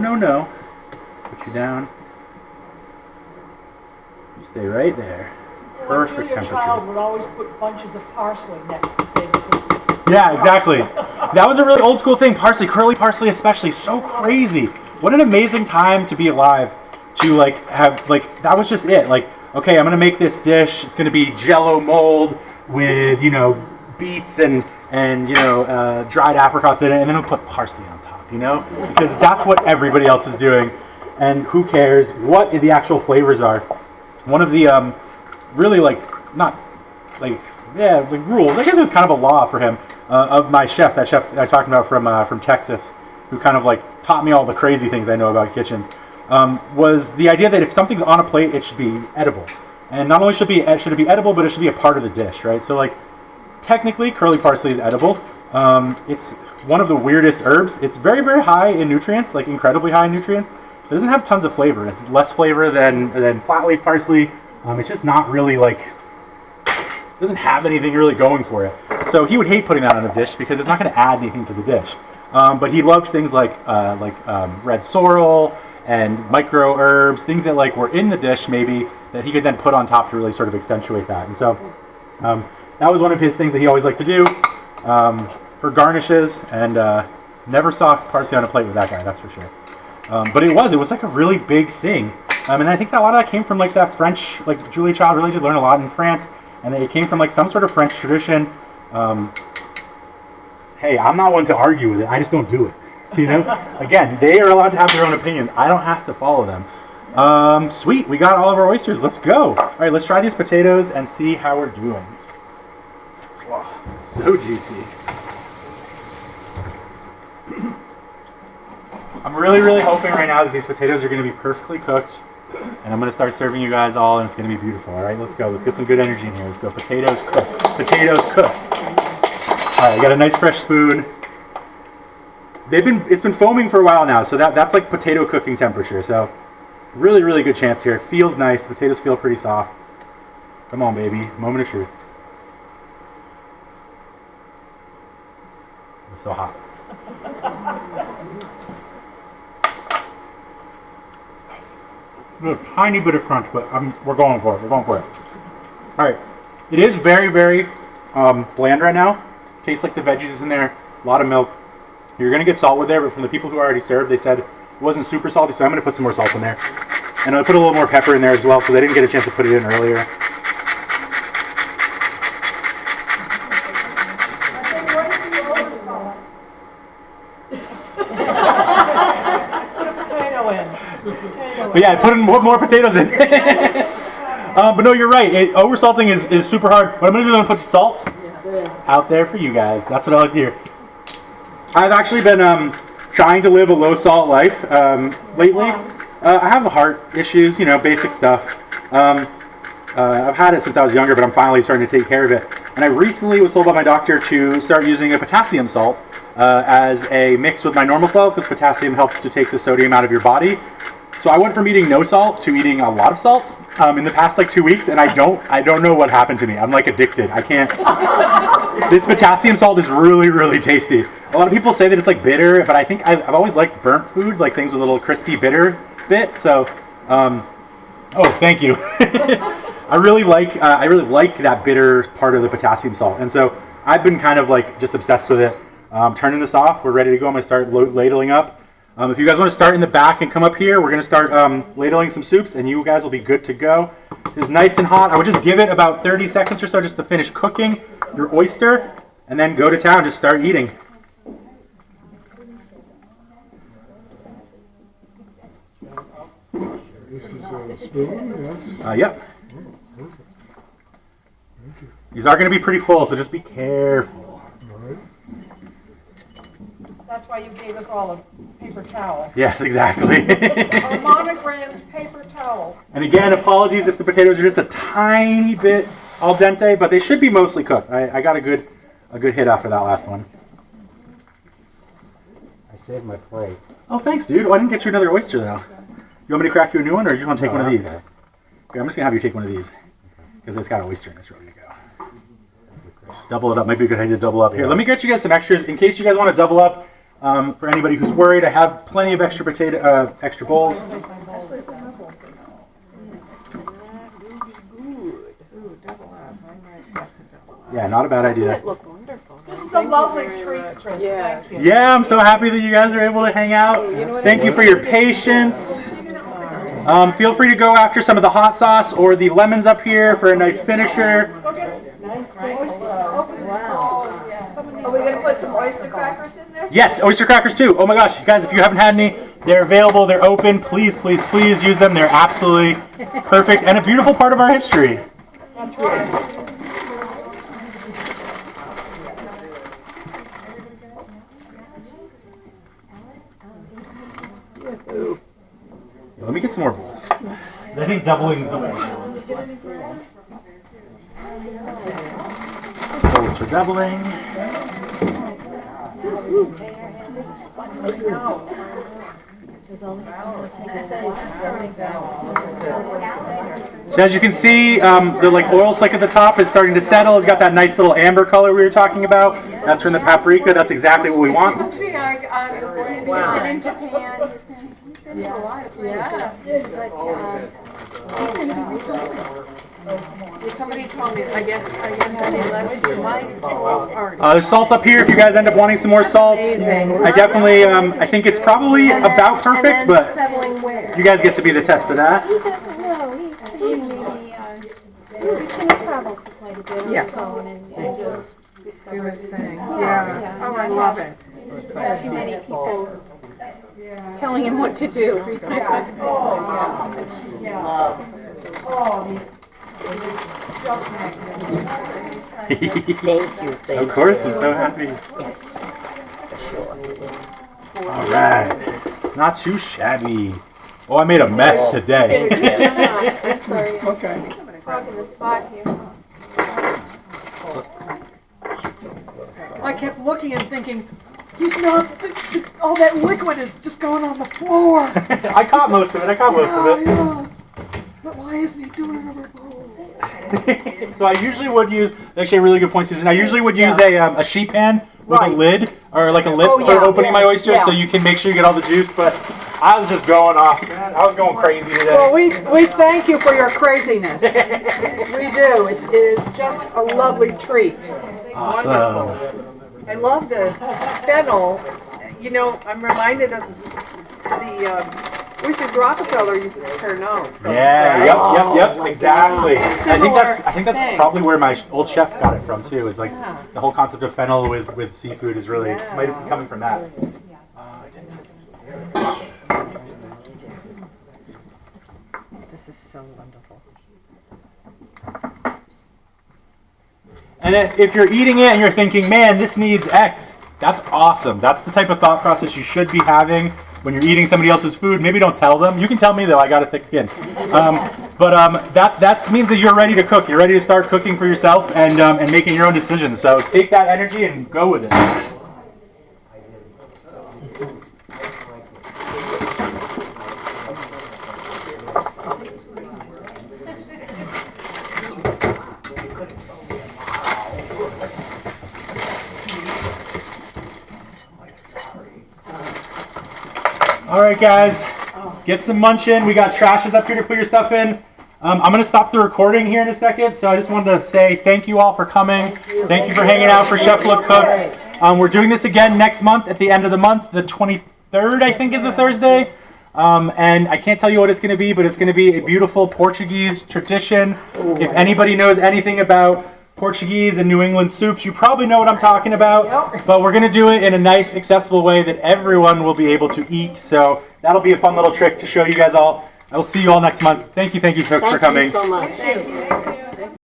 Put you down. You stay right there. Perfect Your temperature. child would always put bunches of parsley next to things. Yeah, exactly. That was a really old school thing. Parsley, curly parsley especially, so crazy. What an amazing time to be alive. To like have that was just it. Like, okay, I'm gonna make this dish. It's gonna be Jello mold with beets and dried apricots in it, and then I'll put parsley on top. Because that's what everybody else is doing, and who cares what the actual flavors are. One of the really rules, I guess it was kind of a law for him, of my chef, that chef I talked about from Texas, who kind of like taught me all the crazy things I know about kitchens, was the idea that if something's on a plate, it should be edible. And not only should it be edible, but it should be a part of the dish, right? So like, technically curly parsley is edible. It's one of the weirdest herbs. It's very, very high in nutrients, like incredibly high in nutrients. It doesn't have tons of flavor. It's less flavor than flat leaf parsley. It's just not really doesn't have anything really going for it. So he would hate putting that on a dish because it's not going to add anything to the dish. But he loved things like red sorrel and micro herbs, things that were in the dish maybe that he could then put on top to really sort of accentuate that. And so that was one of his things that he always liked to do. For garnishes, and never saw parsley on a plate with that guy, that's for sure. But it was like a really big thing. And I think that a lot of that came from that French, Julia Child really did learn a lot in France, and it came from some sort of French tradition. Hey, I'm not one to argue with it, I just don't do it. Again, they are allowed to have their own opinions. I don't have to follow them. Sweet, we got all of our oysters. Let's go. All right, let's try these potatoes and see how we're doing. Wow, so juicy. I'm really hoping right now that these potatoes are going to be perfectly cooked, and I'm going to start serving you guys all, and it's going to be beautiful. All right, let's go. Let's get some good energy in here. Let's go. Potatoes cooked. Potatoes cooked. All right, I got a nice fresh spoon. It's been foaming for a while now, so that's like potato cooking temperature. So really good chance here. It feels nice. Potatoes feel pretty soft. Come on, baby. Moment of truth. It's so hot. A tiny bit of crunch, but we're going for it. We're going for it. All right. It is very bland right now. Tastes like the veggies is in there. A lot of milk. You're going to get salt with there, but from the people who already served, they said it wasn't super salty, so I'm going to put some more salt in there. And I'll put a little more pepper in there as well, because I didn't get a chance to put it in earlier. But yeah, put more potatoes in. But no, you're right. Over-salting is super hard. What I'm going to do is put salt out there for you guys. That's what I like to hear. I've actually been trying to live a low-salt life lately. I have heart issues, basic stuff. I've had it since I was younger, but I'm finally starting to take care of it. And I recently was told by my doctor to start using a potassium salt as a mix with my normal salt, because potassium helps to take the sodium out of your body. So I went from eating no salt to eating a lot of salt in the past 2 weeks, and I don't know what happened to me. I'm addicted. I can't. This potassium salt is really tasty. A lot of people say that it's bitter, but I think I've always liked burnt food, things with a little crispy bitter bit. So, oh, thank you. I really like that bitter part of the potassium salt, and so I've been kind of just obsessed with it. Turning this off, we're ready to go. I'm gonna start ladling up. If you guys want to start in the back and come up here, we're going to start ladling some soups, and you guys will be good to go. It's nice and hot. I would just give it about 30 seconds or so just to finish cooking your oyster, and then go to town. Just start eating. This is a spoon, yes? Yep. These are going to be pretty full, so just be careful. That's why you gave us all a paper towel. Yes, exactly. A monogrammed paper towel. And again, apologies if the potatoes are just a tiny bit al dente, but they should be mostly cooked. I got a good hit after that last one. I saved my plate. Oh, thanks, dude. Oh, I didn't get you another oyster, though. You want me to crack you a new one, or do you want to take one of these? Okay. Okay, I'm just going to have you take one of these, because it's got an oyster in this, ready to go. Double it up. Might be a good idea to double up. Here, let me get you guys some extras, in case you guys want to double up. For anybody who's worried, I have plenty of extra bowls. Yeah, not a bad idea. Look wonderful. This is a lovely treat, Chris. Yes. Thank you. Yeah, I'm so happy that you guys are able to hang out. Thank you for your patience. Feel free to go after some of the hot sauce or the lemons up here for a nice finisher. Are we gonna put some oyster crackers in there? Yes, oyster crackers too. Oh my gosh, guys, if you haven't had any, they're available, they're open. Please use them. They're absolutely perfect and a beautiful part of our history. That's right. Let me get some more bowls. I think doubling is the way. Bowls for doubling. So as you can see, the oil slick at the top is starting to settle. It's got that nice little amber color we were talking about. That's from the paprika. That's exactly what we want. Actually, he's been in Japan. He's been to a lot of places. But he's going to be recording. Somebody told me, I guess unless you might There's salt up here if you guys end up wanting some more salt. I definitely, I think it's probably about perfect, but you guys get to be the test of that. He doesn't know. He's going to travel for quite a bit on his own and just do his thing. Yeah. Oh, I love it. Too many people telling him what to do. Thank you. Of course, I'm so happy. Yes, for sure. All right, not too shabby. Oh, I made a mess today. I'm sorry. Okay. Hogging the spot here. I kept looking and thinking, he's not, all that liquid is just going on the floor. I caught most of it. Yeah. But why isn't he doing another bowl? So I usually would use, actually a really good point, Susan. I usually would use a sheet pan with a lid, or like a lid for opening my oysters, so you can make sure you get all the juice. But I was just going off, man. I was going crazy today. Well, we thank you for your craziness. We do. It is just a lovely treat. Awesome. I love the fennel. You know, I'm reminded of the oysters Rockefeller uses to turn nose. So Yeah, yep, exactly. I think that's thing. probably where my old chef got it from too. Is like the whole concept of fennel with seafood is really might have been coming from that. This is so wonderful. And then if you're eating it and you're thinking, man, this needs X, that's awesome. That's the type of thought process you should be having when you're eating somebody else's food. Maybe don't tell them. You can tell me though, I got a thick skin. That means that you're ready to cook. You're ready to start cooking for yourself and making your own decisions. So take that energy and go with it. All right, guys, get some munch in. We got trashes up here to put your stuff in. I'm going to stop the recording here in a second, so I just wanted to say thank you all for coming. Thank you for hanging out for Chef Look Cooks. We're doing this again next month at the end of the month. The 23rd, I think, is a Thursday. And I can't tell you what it's going to be, but it's going to be a beautiful Portuguese tradition. If anybody knows anything about Portuguese and New England soups, you probably know what I'm talking about, but we're going to do it in a nice, accessible way that everyone will be able to eat. So that'll be a fun little trick to show you guys all. I will see you all next month. Thank you for coming. Thank you so much. Thank you.